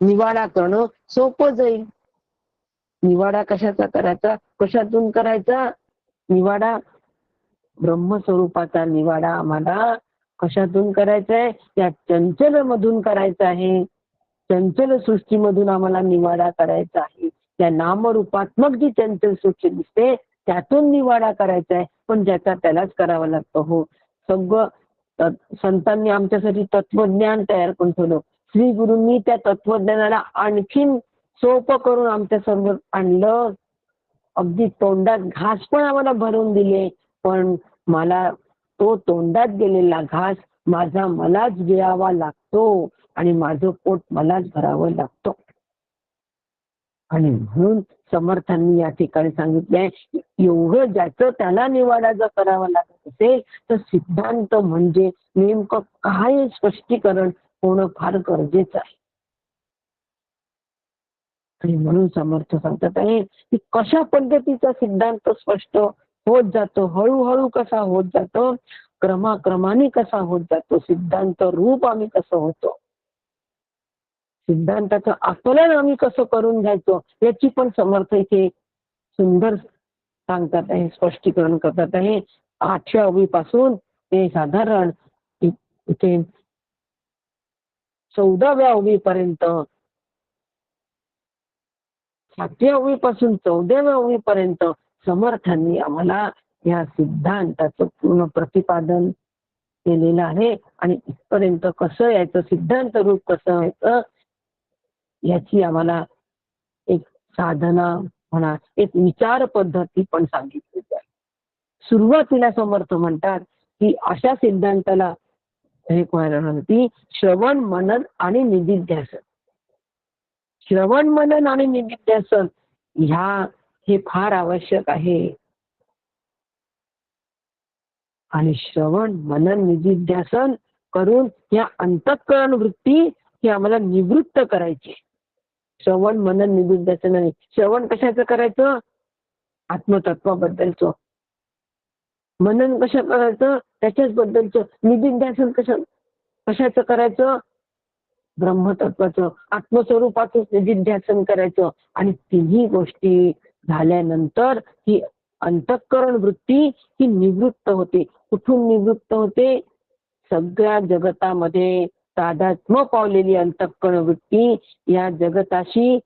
निवाडा करणं सोपं जाईल. निवाडा कशाचा करायचा, कशातून करायचा निवाडा? ब्रह्मस्वरूपाचा निवाडा आम्हाला कशातून करायचा आहे? त्या चंचल मधून करायचा आहे. चंचल सृष्टीमधून आम्हाला निवाडा करायचा आहे. त्या नामरूपात्मक जी चंचल सृष्टी दिसते त्यातून निवाडा करायचा आहे, पण ज्याचा त्यालाच करावा लागतो. हो, सगळं संतांनी आमच्यासाठी तत्वज्ञान तयार करून ठेवलं. श्री गुरूंनी त्या तत्वज्ञानाला आणखीन सोपं करून आमच्या समोर आणलं. अगदी तोंडात घास पण आम्हाला भरून दिले, पण मला तो तोंडात गेलेला घास माझा मलाच गिळावा लागतो आणि माझं पोट मलाच भरावं लागतं. आणि म्हणून समर्थांनी या ठिकाणी सांगितलंय, एवढं ज्याचं त्याला निवाडा जर करावा लागत असेल तर सिद्धांत म्हणजे नेमकं काय स्पष्टीकरण होणं फार गरजेचं आहे. आणि म्हणून समर्थ सांगतात आहे की कशा पद्धतीचा सिद्धांत स्पष्ट होत जातो, हळूहळू कसा होत जातो, क्रमाक्रमाने कसा होत जातो, सिद्धांत रूप आम्ही कसं होतो, सिद्धांताचं आकलन आम्ही कसं करून घ्यायचो याची पण समर्थ इथे सुंदर सांगतात आहे, स्पष्टीकरण करतात आहे. 8व्या ओळीपासून ते साधारण इथे 14व्या ओळीपर्यंत, 7व्या ओळीपासून 14व्या ओळीपर्यंत समर्थांनी आम्हाला या सिद्धांताचं पूर्ण प्रतिपादन केलेलं आहे. आणि इथपर्यंत कसं यायचं, सिद्धांत रूप कसं व्हायचं याची आम्हाला एक साधना म्हणा, एक विचार पद्धती पण सांगितली आहे. सुरुवातीला समर्थ म्हणतात की अशा सिद्धांताला हे म्हणती श्रवण मनन आणि निधिध्यासन. श्रवण मनन आणि निधिध्यासन हे फार आवश्यक आहे. आणि श्रवण मनन निधिध्यासन करून या अंतःकरण वृत्ती ही आम्हाला निवृत्त करायची. श्रवण मनन निधिध्यासन. श्रवण कशाचं करायचं? आत्मतत्वाबद्दलचं. मनन कसं करायचं? त्याच्याच बद्दलचं. निधिध्यासन कशाचं करायचं? ब्रह्मतत्वाचं, आत्मस्वरूपाचं निधिध्यासन करायचं. आणि तिन्ही गोष्टी झाल्यानंतर ही अंतःकरण वृत्ती ही निवृत्त होते. कुठून निवृत्त होते? सगळ्या जगतामध्ये तादात्म्य पावलेली अंतःकरण वृत्ती या जगताशी,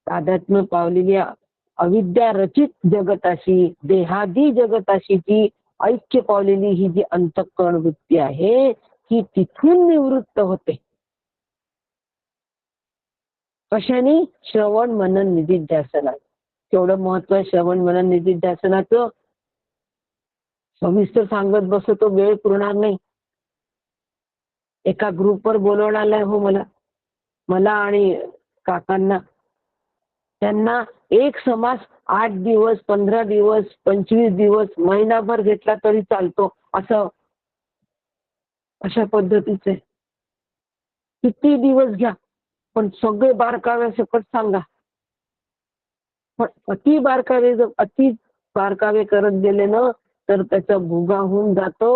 तादात्म्य पावलेली अविद्या रचित जगताशी, देहादी जगताशी जी ऐक्य पावलेली ही जी अंतःकरण वृत्ती आहे ही तिथून निवृत्त होते. कशाने? श्रवण मनन निधिध्यासनात. केवढं महत्व आहे श्रवण मनन निधिध्यासनाचं. सविस्तर सांगत बसतो, वेळ पुरणार नाही. एका ग्रुपवर बोलवणार आहे हो मला आणि काकांना. त्यांना एक समास 8 दिवस, 15 दिवस, 25 दिवस, महिनाभर घेतला तरी चालतो, अशा पद्धतीचे. किती दिवस घ्या, पण सगळे बारकावे सकट सांगा. पण अति बारकावे करत गेले ना तर त्याचा भुगा होऊन जातो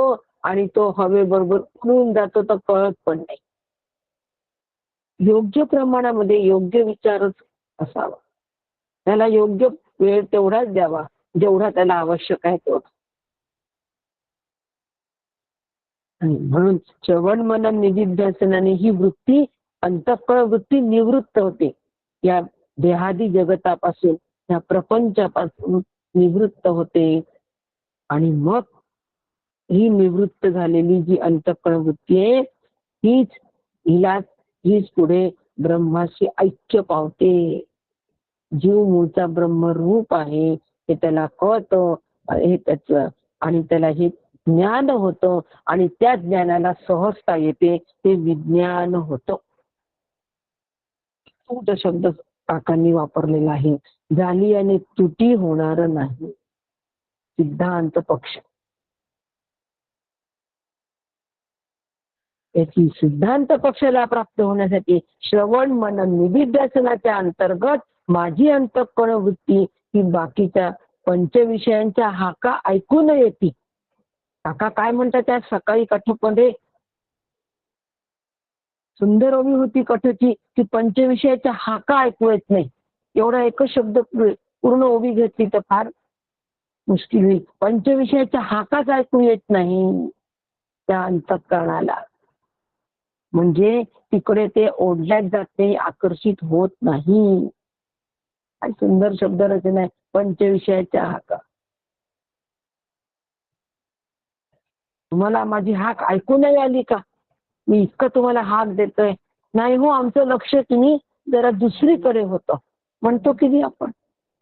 आणि तो हवेबरोबर उडून जातो, तर कळत पण नाही. योग्य प्रमाणामध्ये योग्य विचारच असावा. त्याला योग्य वेळ तेवढाच द्यावा जेवढा त्याला आवश्यक आहे तेवढा. म्हणून श्रवण मनन निधिध्यासनाने ही वृत्ती, अंतःकरण वृत्ती निवृत्त होते. या देहादी जगतापासून, या प्रपंचापासून निवृत्त होते. आणि मग ही निवृत्त झालेली जी अंतःकरण वृत्ती आहे हीच पुढे ब्रह्माशी ऐक्य पावते. जीव मूळचा ब्रह्मरूप आहे हे त्याला कळतं, हे त्याचं, आणि त्याला हे ज्ञान होतं आणि त्या ज्ञानाला सहजता येते, ते विज्ञान होतं. तो शब्द काकांनी वापरलेला आहे. झाली आणि तुटी होणार नाही. सिद्धांत पक्ष. याची सिद्धांत पक्षाला प्राप्त होण्यासाठी श्रवण मनन निधिध्यासनाच्या अंतर्गत माझी अंतःकरण वृत्ती ही बाकीच्या पंचविषयांच्या हाका ऐकून येते. काका काय म्हणतात त्या सकाळी कथमध्ये सुंदर ओवी होती कथेची की पंचविषयाच्या हाका ऐकू येत नाही. एवढा एकच शब्द पूर्ण ओवी घेतली तर फार मुश्किल होईल. पंचविषयाच्या हाकाच ऐकू येत नाही त्या अंतःकरणाला. म्हणजे तिकडे ते ओढल्यात जात नाही, आकर्षित होत नाही. काय सुंदर शब्द रचना आहे, पंचविषयाच्या हाका. तुम्हाला माझी हाक ऐकू नाही आली का? मी इतकं तुम्हाला हाक देतोय. नाही हो, आमचं लक्ष तुम्ही जरा दुसरीकडे होतं. म्हणतो की आपण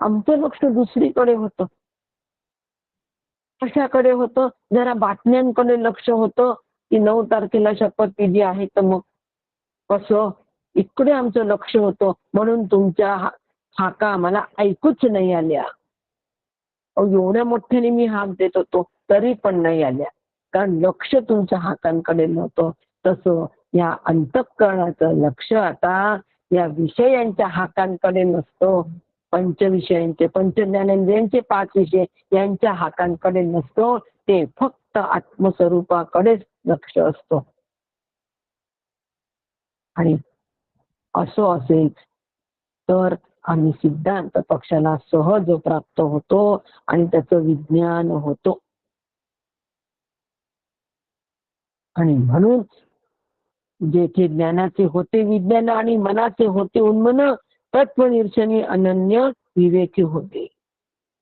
आमचं लक्ष दुसरीकडे होतं. कशाकडे होतं? जरा बातम्यांकडे लक्ष होतं की 9 तारखेला शपथविधी आहे, तर मग कसं इकडे आमचं लक्ष होतं. म्हणून तुमच्या हाका आम्हाला ऐकूच नाही आल्या. एवढ्या मोठ्याने मी हाक देत होतो तरी पण नाही आल्या, कारण लक्ष तुमच्या हाकांकडे नव्हतं. तसं या अंतःकरणाचं लक्ष आता या विषयांच्या हाकांकडे नसतं. पंचविषयांचे, पंचज्ञानेंद्रियांचे 5 विषय यांच्या हाकांकडे नसतो. ते फक्त आत्मस्वरूपाकडेच लक्ष असतो. आणि असं असेल तर आम्ही सिद्धांत पक्षाला सहज प्राप्त होतो आणि त्याचं विज्ञान होतो. आणि म्हणून जेथे ज्ञानाचे होते विज्ञान आणि मनाचे होते उन्मन, तत्वनिर्शनी अनन्य विवेकी होते.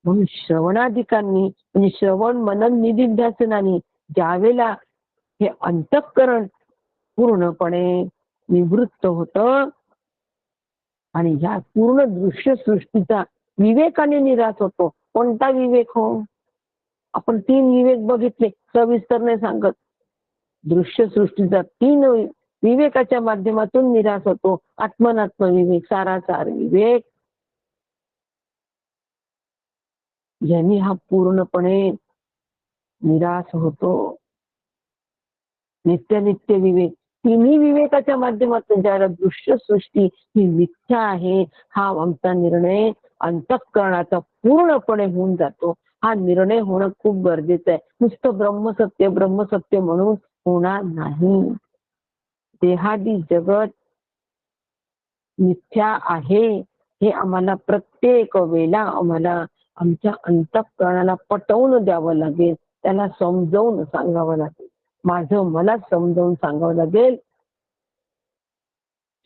म्हणून श्रवणाधिकांनी म्हणजे श्रवण मनन निधिध्यासनाने ज्यावेळेला हे अंतःकरण पूर्णपणे निवृत्त होतं आणि ह्या पूर्ण दृश्य सृष्टीचा विवेकाने निराश होतो. कोणता विवेक हो? आपण 3 विवेक बघितले, सविस्तर नाही सांगत. दृश्य सृष्टीचा 3 विवेकाच्या माध्यमातून निराश होतो. आत्मनात्म विवेक, सारासार विवेक, ज्यांनी हा पूर्णपणे निराश होतो. नित्य नित्य विवेक, तिन्ही विवेकाच्या माध्यमातून ज्याला दृश्य सृष्टी ही मिथ्या आहे, हा आमचा निर्णय अंतःकरणाचा पूर्णपणे होऊन जातो. हा निर्णय होणं खूप गरजेचं आहे. नुसतं ब्रह्मसत्य ब्रह्मसत्य म्हणून होणार नाही. देहादी जगत मिथ्या आहे हे आम्हाला प्रत्येक वेळेला आम्हाला आमच्या अंतःकरणाला पटवून द्यावं लागेल. त्याला समजावून सांगावं लागेल. माझं मला समजावून सांगावं लागेल.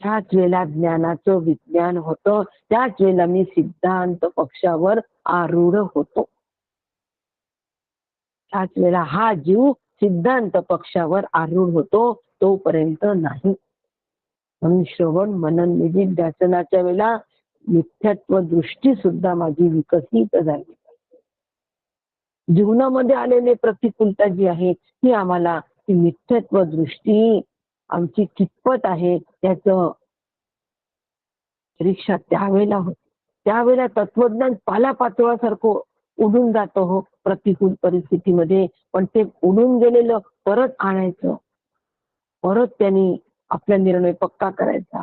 त्याच वेळेला ज्ञानाचं विज्ञान होतं. त्याच वेळेला मी सिद्धांत पक्षावर आरूढ होतो. त्याच वेळेला हा जीव सिद्धांत पक्षावर आरूढ होतो, तोपर्यंत नाही. म्हणून श्रवण मनन निधिध्यासनाच्या वेळेला मिथ्यात्व दृष्टी सुद्धा माझी विकसित झाली. जीवनामध्ये आलेले प्रतिकूलता जी आहे ती आम्हाला ती मिथ्यात्व दृष्टी आमची कितपत आहे त्याचं परीक्षा त्यावेळेला होते. त्यावेळेला तत्वज्ञान पालापाचोळासारखं उडून जातं हो प्रतिकूल परिस्थितीमध्ये. पण ते उडून गेलेलं परत आणायचं, परत त्यांनी आपला निर्णय पक्का करायचा.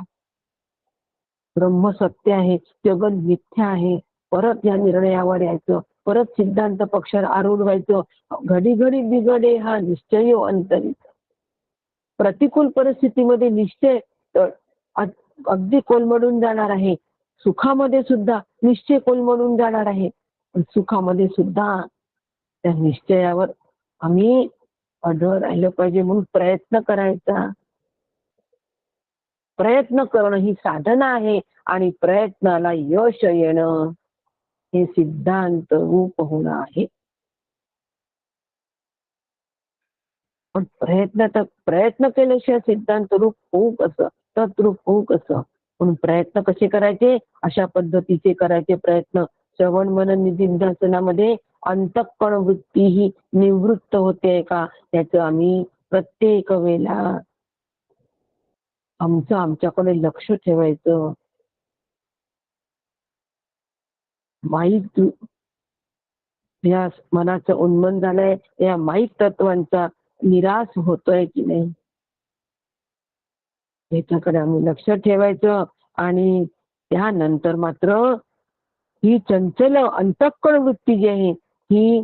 ब्रह्म सत्य आहे, जगत मिथ्या आहे, परत या निर्णयावर यायचं, परत सिद्धांत पक्षावर आरूढ व्हायचं. घडी घडी बिघडे हा निश्चय अंतरित. प्रतिकूल परिस्थितीमध्ये निश्चय अगदी कोलमडून जाणार आहे. सुखामध्ये सुद्धा निश्चय कोलमडून जाणार आहे. पण सुखामध्ये सुद्धा त्या निश्चयावर आम्ही अडळ राहिलं पाहिजे. म्हणून प्रयत्न करायचा. प्रयत्न करणं ही साधना आहे आणि प्रयत्नाला यश येणं हे सिद्धांत रूप होणं आहे. पण प्रयत्न केल्याशिवाय सिद्धांत रूप होऊ कसं, तत्रूप होऊ कसं. म्हणून प्रयत्न कसे करायचे, अशा पद्धतीचे करायचे प्रयत्न. श्रवण मनन निधिध्यासनामध्ये अंतःकरण वृत्ती ही निवृत्त होते का, त्याचं आम्ही प्रत्येक वेळेला आमच्याकडे लक्ष ठेवायचं. माईक या मनाचं उन्मन झालंय, या माईक तत्वांचा निराश होतोय की नाही याच्याकडे आम्ही लक्ष ठेवायचं. आणि त्यानंतर मात्र ही चंचल अंतःकरण वृत्ती जी आहे ही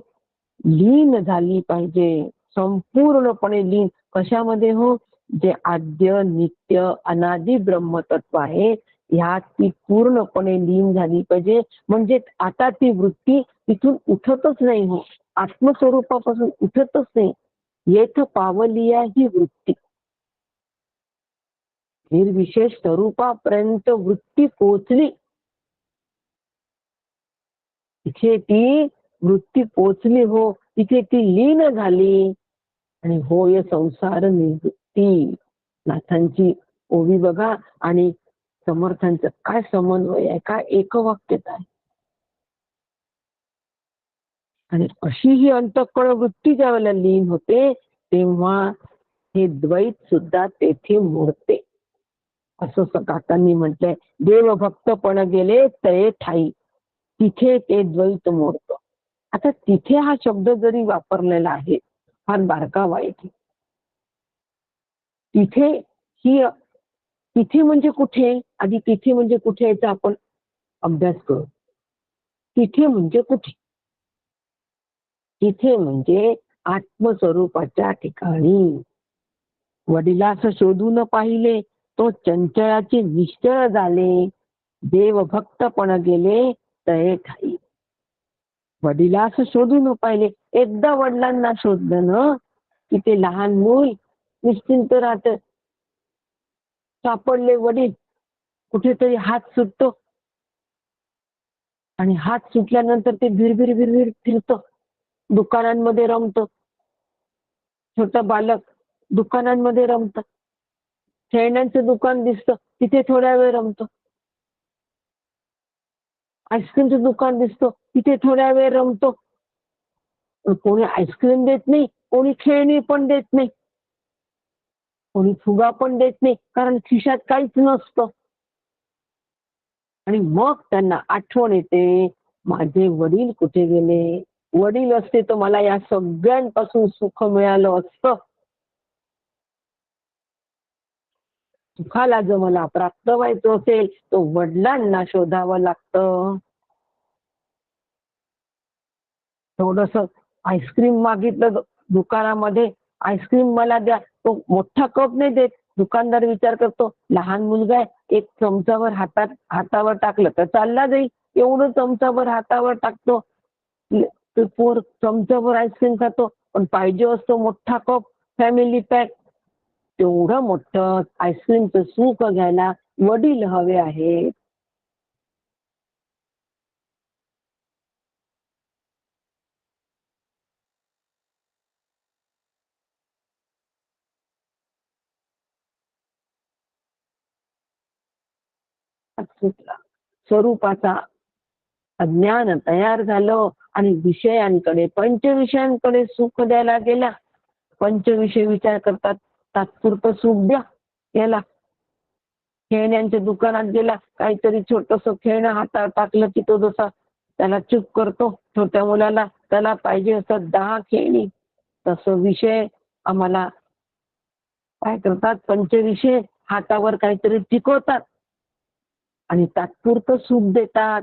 लीन झाली पाहिजे, संपूर्णपणे लीन. कशामध्ये हो, जे आद्य नित्य अनादि ब्रह्मतत्व आहे ह्यात ती पूर्णपणे लीन झाली पाहिजे. म्हणजे आता ती वृत्ती तिथून उठतच नाही हो, आत्मस्वरूपापासून उठतच नाही. येथ पावलिया ही वृत्ती निर्विशेष स्वरूपापर्यंत वृत्ती पोचली. तिथे ती वृत्ती पोचली हो, तिथे ती लीन झाली. आणि होय संसार निवृत्ती. नाथांची ओवी बघा आणि समर्थांचं काय समन्वय आहे, काय एकवाक्यता आहे. आणि अशी ही अंतःकरण वृत्ती ज्या वेळेला लीन होते तेव्हा हे द्वैत सुद्धा तेथे मोडते. असं काकांनी म्हटलंय, देव भक्तपण गेले तये ठाई, तिथे ते द्वैत मोडतं. आता तिथे हा शब्द जरी वापरलेला आहे फार बारका वाईट. तिथे म्हणजे कुठे, आधी तिथे म्हणजे कुठे याचा आपण अभ्यास करू. तिथे म्हणजे कुठे, तिथे म्हणजे आत्मस्वरूपाच्या ठिकाणी. वडिलास शोधून पाहिले तो चंचळाचे निश्चय झाले, देव भक्तपण गेले तये ठाई. वडिलास शोधून पाहिले, एकदा वडिलांना शोधलं ना की ते लहान मूल निश्चिंत राहत. सापडले वडील, कुठेतरी हात सुटतो आणि हात सुटल्यानंतर ते भिरभिर भिरभिर फिरतं, दुकानांमध्ये रमतं. छोटं बालक दुकानांमध्ये रमतं, खेळण्यांचं दुकान दिसतं तिथे थोड्या वेळ रमतं, आईस्क्रीमचं दुकान दिसतं तिथे थोड्या वेळ रमतो. कोणी आईस्क्रीम देत नाही, कोणी खेळणी पण देत नाही, कोणी फुगा पण देत नाही, कारण खिशात काहीच नसतं. आणि मग त्यांना आठवण येते, माझे वडील कुठे गेले? वडील असते तर मला या सगळ्यांपासून सुख मिळालं असतं. सुखाला जर मला प्राप्त व्हायचं असेल तर वडिलांना शोधावं लागतं. थोडस आईस्क्रीम मागितलं दुकानामध्ये, आईस्क्रीम मला द्या, तो मोठा कप नाही देत. दुकानदार विचार करतो, लहान मुलगा आहे, एक चमचावर हातावर टाकलं तर चालला जाईल, एवढं चमचावर हातावर टाकतो. ते पोर चमचावर आईस्क्रीम खातो, पण पाहिजे असतो मोठा कप, फॅमिली पॅक. तेवढं मोठं आईस्क्रीमचं सुख घ्यायला वडील हवे आहेत. स्वरूपाचा अज्ञान तयार झालं आणि विषयांकडे, पंचविषयांकडे सुख द्यायला गेल्या. पंचविषय विचार करतात, तात्पुरतं सुख द्या याला. खेळण्यांच्या दुकानात गेला, काहीतरी छोटस खेळणं हातात टाकलं की तो जसा त्याला चूप करतो, छोट्या मुलाला त्याला पाहिजे असं 10 खेळणी. तसं विषय आम्हाला काय करतात, पंचविषय हातावर काहीतरी टिकवतात आणि तात्पुरतं सुख देतात.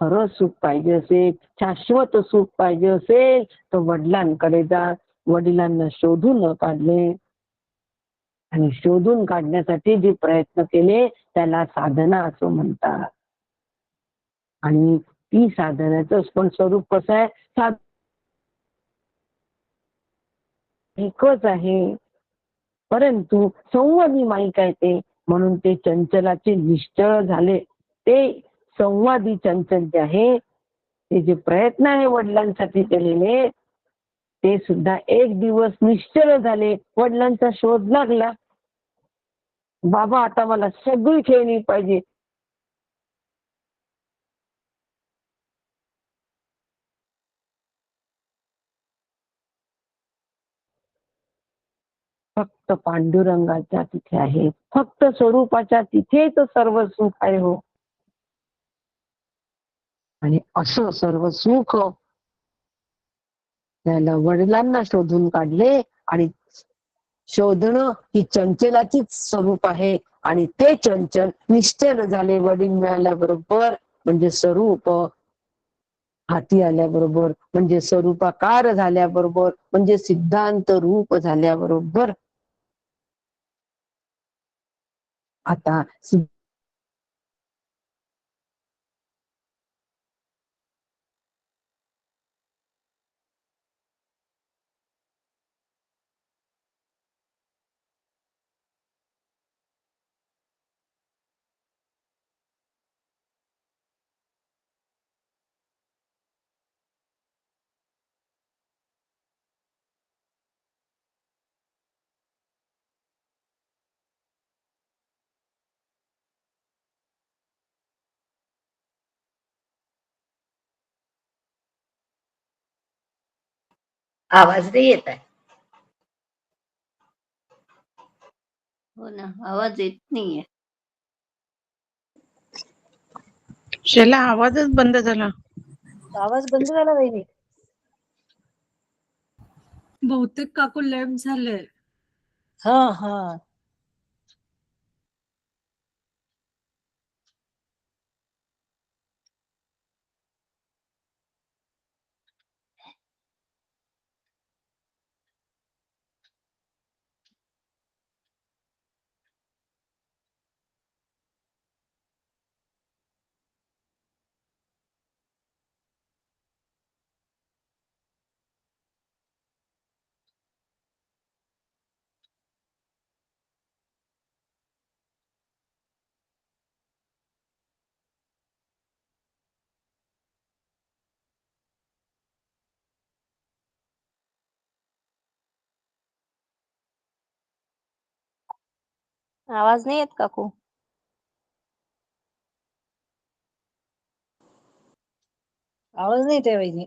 खरं सुख पाहिजे असेल, शाश्वत सुख पाहिजे असेल तर वडिलांकडे जा. वडिलांना शोधून काढले आणि शोधून काढण्यासाठी जे प्रयत्न केले त्याला साधना असं म्हणतात. आणि ती साधनाचं पण स्वरूप कसं आहे, एकच आहे, परंतु संवादी माईक आहे ते, म्हणून ते चंचलाचे निश्चळ झाले. ते संवादी चंचल जे आहे, ते जे प्रयत्न आहे वडिलांसाठी केलेले, ते सुद्धा एक दिवस निश्चळ झाले. वडिलांचा शोध लागला, बाबा आता मला सगळी खेळणी पाहिजे. फक्त पांडुरंगाच्या तिथे आहे, फक्त स्वरूपाच्या तिथेच सर्व सुख आहे हो. आणि असं सर्व सुख त्याला वडिलांना शोधून काढले आणि शोधणं ही चंचलाचीच स्वरूप आहे. आणि ते चंचल निश्चल झाले वडील मिळाल्याबरोबर, म्हणजे स्वरूप हाती आल्याबरोबर, म्हणजे स्वरूपाकार झाल्याबरोबर, म्हणजे सिद्धांत रूप झाल्याबरोबर. आता आवाज नाही येत आहे. हो ना, आवाज येत नाहीये. शेला आवाजच बंद झाला. आवाज बंद झाला वहिनी. बहुतेक काकू लेफ्ट झाले. हा हा. आवाज नाही येत काकू. आवाज नाही येत वहिनी.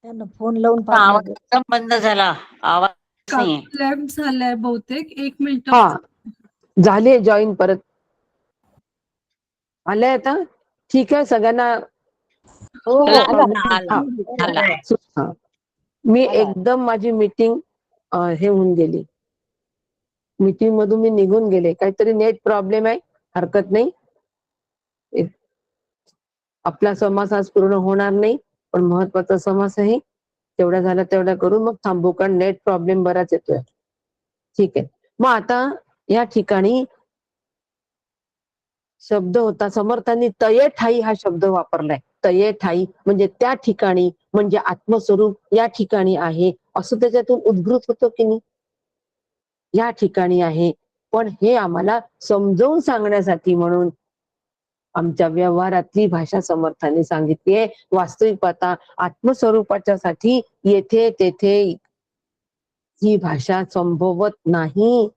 त्यांना फोन लावून आवाज पाहतो. एकदम बंद झाला. आवाज नाहीये. काकू लॅब झालाय बहुतेक 1 मिनिट. हा झाले जॉईन परत आलंय आता. ठीक आहे सगळ्यांना. हो हो आला, आला. आला, आला. हा. मी आला. एकदम माझी मीटिंग हे होऊन गेली. मीटिंग मधून मी निघून गेले. काहीतरी नेट प्रॉब्लेम आहे. हरकत नाही. आपला समास आज पूर्ण होणार नाही, पण महत्वाचा समास आहे. तेवढा झाला तेवढा करू, मग थांबू, कारण नेट प्रॉब्लेम बराच येतोय. ठीक आहे. मग आता या ठिकाणी शब्द होता, समर्थांनी तये ठाई हा शब्द वापरलाय. तये ठाई म्हणजे त्या ठिकाणी, म्हणजे आत्मस्वरूप या ठिकाणी आहे असं त्याच्यातून उद्भूत होतं की नाही. या ठिकाणी आहे, पण हे आम्हाला समजावून सांगण्यासाठी म्हणून आमच्या व्यवहारातली भाषा समर्थांनी सांगितलीये. वास्तविक पाहता आत्मस्वरूपाच्या साठी येथे तेथे ही भाषा संभवत नाही,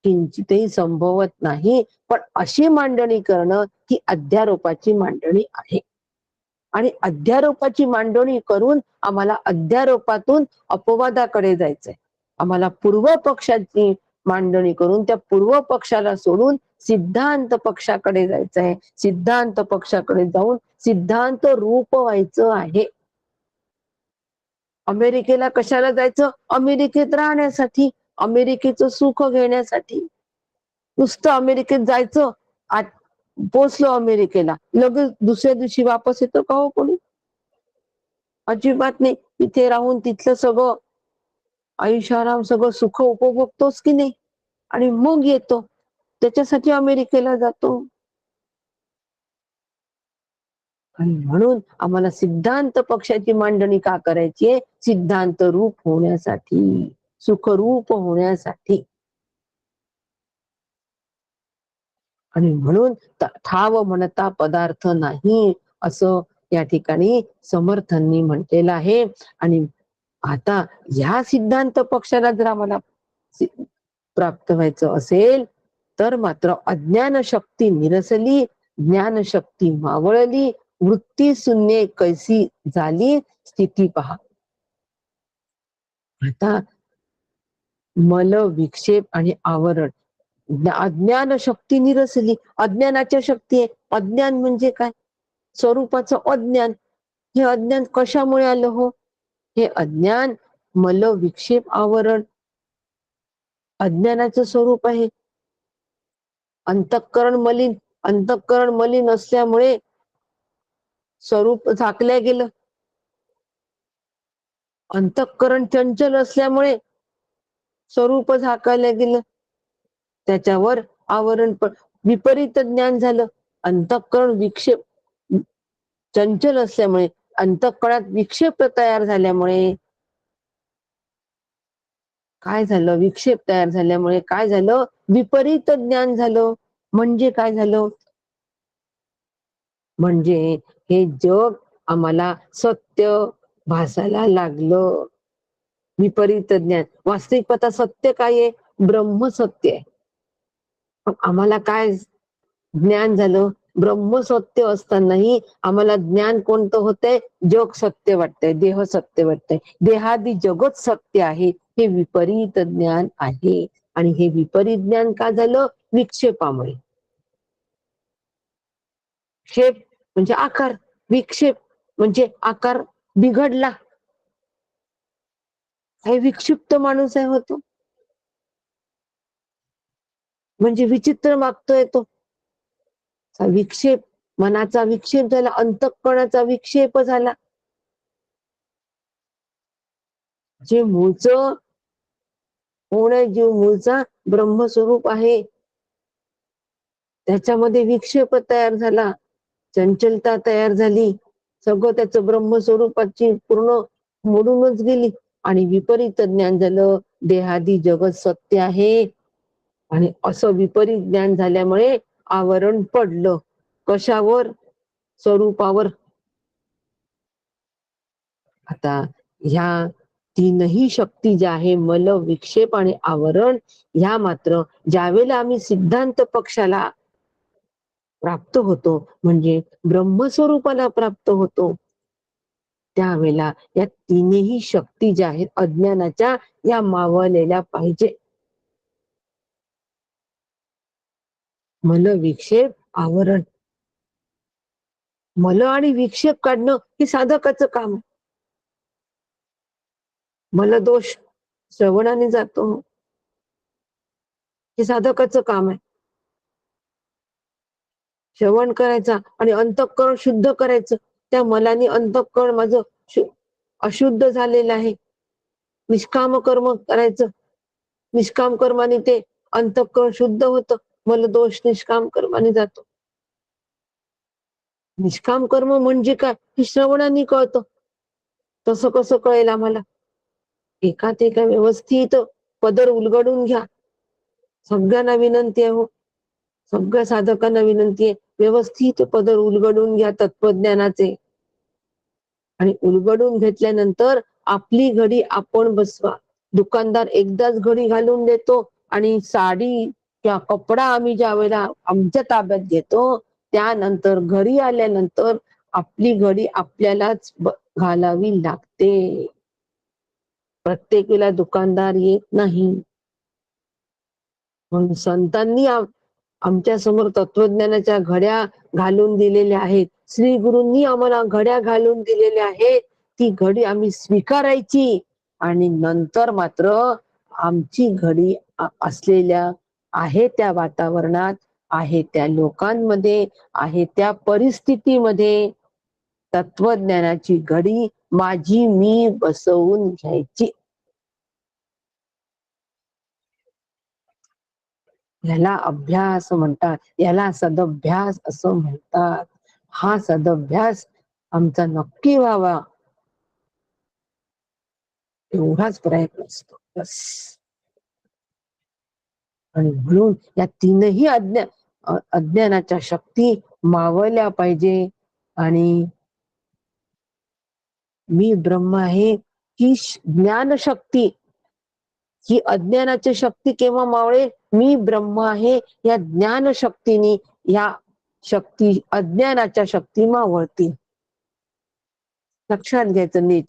किंचितही संभवत नाही. पण अशी मांडणी करणं ही अध्यारोपाची मांडणी आहे. आणि अध्यारोपाची मांडणी करून आम्हाला अध्यारोपातून अपवादाकडे जायचंय. आम्हाला पूर्व पक्षाची मांडणी करून त्या पूर्व पक्षाला सोडून सिद्धांत पक्षाकडे जायचंय. सिद्धांत पक्षाकडे जाऊन सिद्धांत रूप व्हायचं आहे. अमेरिकेला कशाला जायचं? अमेरिकेत राहण्यासाठी, अमेरिकेचं सुख घेण्यासाठी. नुसतं अमेरिकेत जायचं, पोचलो अमेरिकेला, लगेच दुसऱ्या दिवशी वापस येतो का हो कोणी? अजिबात नाही. तिथे राहून तिथलं सगळं ऐशाराम सगळं सुख उपभोगतोच की नाही, आणि मग येतो. त्याच्यासाठी अमेरिकेला जातो. आणि म्हणून आम्हाला सिद्धांत पक्षाची मांडणी का करायची आहे? सिद्धांत रूप होण्यासाठी, सुखरूप होण्यासाठी. आणि म्हणून ठाव म्हणता पदार्थ नाही असं या ठिकाणी समर्थांनी म्हटलेलं आहे. आणि आता ह्या सिद्धांत पक्षाला जर आम्हाला प्राप्त व्हायचं असेल तर मात्र अज्ञान शक्ती निरसली, ज्ञान शक्ती मावळली, वृत्ती शून्य कैसी झाली स्थिती पहा. आता मल, विक्षेप आणि आवरण, अज्ञान शक्ती निरसली. अज्ञानाच्या शक्ती आहे. अज्ञान म्हणजे काय? स्वरूपाचं अज्ञान. हे अज्ञान कशामुळे आलं हो? हे अज्ञान मल, विक्षेप, आवरण अज्ञानाचं स्वरूप आहे. अंतःकरण मलिन, अंतःकरण मलिन असल्यामुळे स्वरूप झाकल्या गेलं. अंतःकरण चंचल असल्यामुळे स्वरूप झाकायला गेलं. त्याच्यावर आवरण पण विपरीत ज्ञान झालं. अंतःकरण विक्षेप चंचल असल्यामुळे, अंतःकरणात विक्षेप तयार झाल्यामुळे काय झालं? विक्षेप तयार झाल्यामुळे काय झालं? विपरीत ज्ञान झालं. म्हणजे काय झालं? म्हणजे हे जग आम्हाला सत्य भासायला लागलं. विपरीत ज्ञान. वास्तविक पाहता सत्य काय आहे? ब्रह्म सत्य आहे. पण आम्हाला काय ज्ञान झालं? ब्रह्म सत्य असतानाही आम्हाला ज्ञान कोणतं होतंय? जग सत्य वाटतंय, देह सत्य वाटतंय, देहादी जगत सत्य आहे. हे विपरीत ज्ञान आहे. आणि हे विपरीत ज्ञान का झालं? विक्षेपामुळे. क्षेप म्हणजे आकार, विक्षेप म्हणजे आकार बिघडला. हे विक्षिप्त माणूस आहे होतो, म्हणजे विचित्र वागतोय तो. विक्षेप, मनाचा विक्षेप झाला, अंतःकरणाचा विक्षेप झाला. जे मूळचं होणे, जीव मूळचा ब्रह्मस्वरूप आहे, त्याच्यामध्ये विक्षेप तयार झाला, चंचलता तयार झाली, सगळं त्याचं ब्रह्मस्वरूपाची पूर्ण मोडूनच गेली. आणि विपरीत ज्ञान झालं. देहादी जगत सत्य आहे. आणि असं विपरीत ज्ञान झाल्यामुळे आवरण पडलं. कशावर? स्वरूपावर. आता ह्या तीनही शक्ती ज्या आहे, मल, विक्षेप आणि आवरण, ह्या मात्र ज्यावेळेला आम्ही सिद्धांत पक्षाला प्राप्त होतो, म्हणजे ब्रह्मस्वरूपाला प्राप्त होतो, त्यावेळेला या तिन्ही शक्ती ज्या आहेत अज्ञानाच्या, या मावळलेल्या पाहिजे. मल, विक्षेप, आवरण. मल आणि विक्षेप काढणं हे साधकाचं काम. मल दोष श्रवणाने जातो, हे साधकाचं काम आहे. श्रवण करायचा आणि अंतःकरण शुद्ध करायचं. त्या मलाने अंतःकरण माझं अशुद्ध झालेलं आहे. निष्काम कर्म करायचं. निष्काम कर्माने ते अंतःकरण शुद्ध होतं. मला दोष निष्काम कर्माने जातो. निष्काम कर्म म्हणजे काय हे श्रवणाने कळतं. तसं कसं कळेल आम्हाला? एकात एका व्यवस्थित पदर उलगडून घ्या. सगळ्यांना विनंती आहे हो, सगळ्या साधकांना विनंती आहे, व्यवस्थित पदर उलगडून घ्या तत्वज्ञानाचे. आणि उलगडून घेतल्यानंतर आपली घडी आपण बसवा. दुकानदार एकदाच घडी घालून देतो आणि साडी किंवा कपडा आम्ही ज्या वेळेला आमच्या ताब्यात घेतो, त्यानंतर घरी आल्यानंतर आपली घडी आपल्यालाच घालावी लागते. प्रत्येक वेळेला दुकानदार येत नाही. म्हणून संतांनी आमच्या समोर तत्वज्ञानाच्या घड्या घालून दिलेल्या आहेत. श्री गुरूंनी आम्हाला घड्या घालून दिलेल्या आहेत. ती घडी आम्ही स्वीकारायची आणि नंतर मात्र आमची घडी असलेल्या आहे त्या वातावरणात, आहे त्या लोकांमध्ये, आहे त्या परिस्थितीमध्ये तत्वज्ञानाची घडी माझी मी बसवून घ्यायची. याला अभ्यास म्हणतात, याला सदभ्यास असं म्हणतात. हा सदभ्यास आमचा नक्की व्हावा एवढाच प्रयत्न असतो बस. आणि म्हणून या तीनही अज्ञानाच्या शक्ती मावळल्या पाहिजे. आणि मी ब्रह्म आहे ही ज्ञान शक्ती, ही अज्ञानाची शक्ती केव्हा मावळेल? मी ब्रह्म आहे या ज्ञान शक्तीने या शक्ती अज्ञानाच्या शक्ती मावळतील. लक्षात घ्यायचं नीट.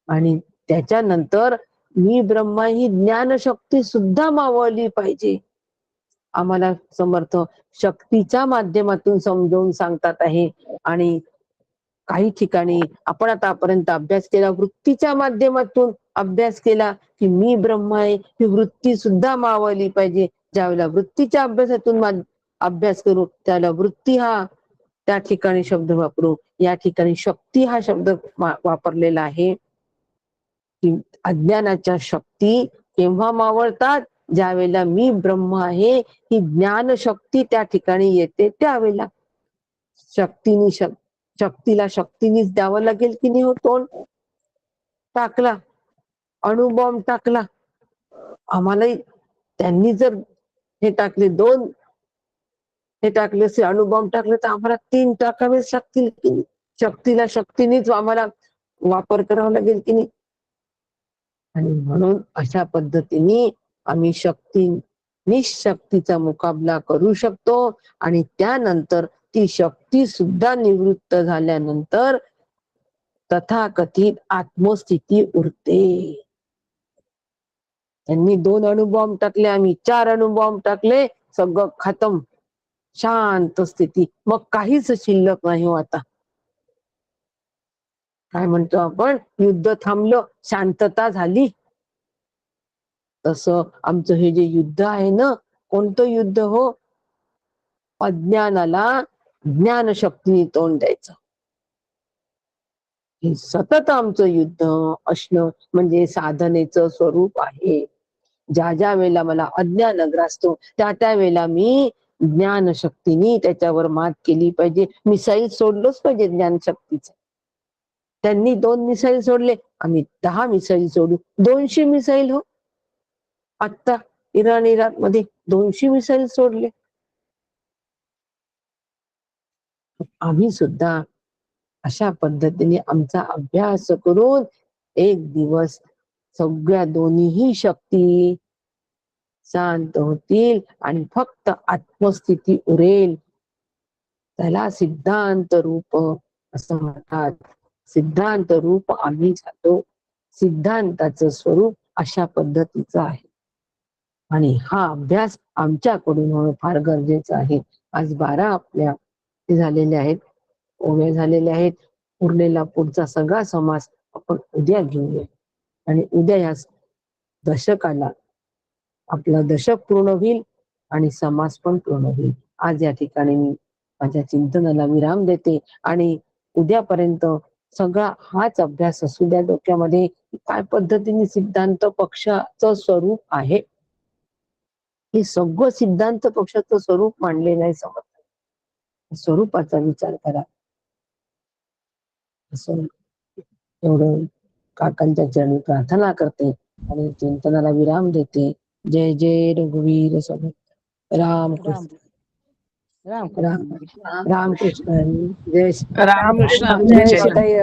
आणि त्याच्यानंतर मी ब्रह्मा ही ज्ञानशक्ती सुद्धा मावळली पाहिजे. आम्हाला समर्थ शक्तीच्या माध्यमातून समजावून सांगतात आहे. आणि काही ठिकाणी आपण आतापर्यंत अभ्यास केला, वृत्तीच्या माध्यमातून अभ्यास केला की मी ब्रह्म आहे ही वृत्ती सुद्धा मावळली पाहिजे. ज्यावेळेला वृत्तीच्या अभ्यासातून अभ्यास करू त्याला वृत्ती हा त्या ठिकाणी शब्द वापरू. या ठिकाणी शक्ती हा शब्द वापरलेला आहे. की अज्ञानाच्या शक्ती केव्हा मावळतात? ज्या वेळेला मी ब्रह्म आहे ही ज्ञान शक्ती त्या ठिकाणी येते, त्यावेळेला शक्तीला शक्तीनीच द्यावं लागेल की नाही हो. तोंड टाकला, अणुबॉम्ब टाकला, आम्हालाही त्यांनी जर हे टाकले 2 हे टाकले असे अणुबॉम्ब टाकले तर आम्हाला 3 टाकावेच लागतील की नाही. शक्तीला शक्तीनेच आम्हाला वापर करावा लागेल की नाही. आणि म्हणून अशा पद्धतीने आम्ही निशक्तीचा मुकाबला करू शकतो. आणि त्यानंतर ती शक्ती सुद्धा निवृत्त झाल्यानंतर तथाकथित आत्मस्थिती उरते. त्यांनी 2 अणुबॉम्ब टाकले, आम्ही 4 अणुबॉम्ब टाकले, सगळं खतम, शांत स्थिती. मग काहीच शिल्लक नाही हो. आता काय म्हणतो आपण, युद्ध थांबलं, शांतता झाली. तसं आमचं हे जे युद्ध आहे ना, कोणतं युद्ध हो? अज्ञानाला ज्ञानशक्तीने तोंड द्यायचं. हे सतत आमचं युद्ध असणं म्हणजे साधनेचं स्वरूप आहे. ज्या ज्या वेळेला मला अज्ञान ग्रासतो त्या वेळेला मी ज्ञानशक्तीने त्याच्यावर मात केली पाहिजे. मिसाईल सोडलोच पाहिजे ज्ञानशक्तीचं. त्यांनी 2 मिसाईल सोडले, आम्ही 10 मिसाईल सोडू. 200 मिसाईल हो. आता इराक मध्ये 200 मिसाईल सोडले. आम्ही सुद्धा अशा पद्धतीने आमचा अभ्यास करून एक दिवस सगळ्या दोन्ही शक्ती शांत होतील आणि फक्त आत्मस्थिती उरेल. त्याला सिद्धांत रूप असं म्हणतात. सिद्धांत रूप आम्ही जातो. सिद्धांताचं स्वरूप अशा पद्धतीचं आहे आणि हा अभ्यास आमच्याकडून होणं फार गरजेचं आहे. आज 12 आपल्या झालेले आहेत, ओव्या झालेल्या आहेत. उरलेला पुढचा सगळा समास आपण उद्या घेऊया आणि उद्या या दशकाला आपलं दशक पूर्ण होईल आणि समास पण पूर्ण होईल. आज या ठिकाणी मी माझ्या चिंतनाला विराम देते आणि उद्यापर्यंत सगळा हाच अभ्यास असू द्या डोक्यामध्ये. काय पद्धतीने सिद्धांत पक्षाचं स्वरूप आहे, हे सगळं सिद्धांत पक्षाचं स्वरूप मांडलेलं आहे समर्थ. स्वरूपाचा विचार करा. असं एवढं काकांच्या चरणी प्रार्थना करते आणि चिंतनाला विराम देते. जय जय रघुवीर समर्थ. राम कृष्ण राम कृष्ण. जय रामकृष्ण जय जय सीताई.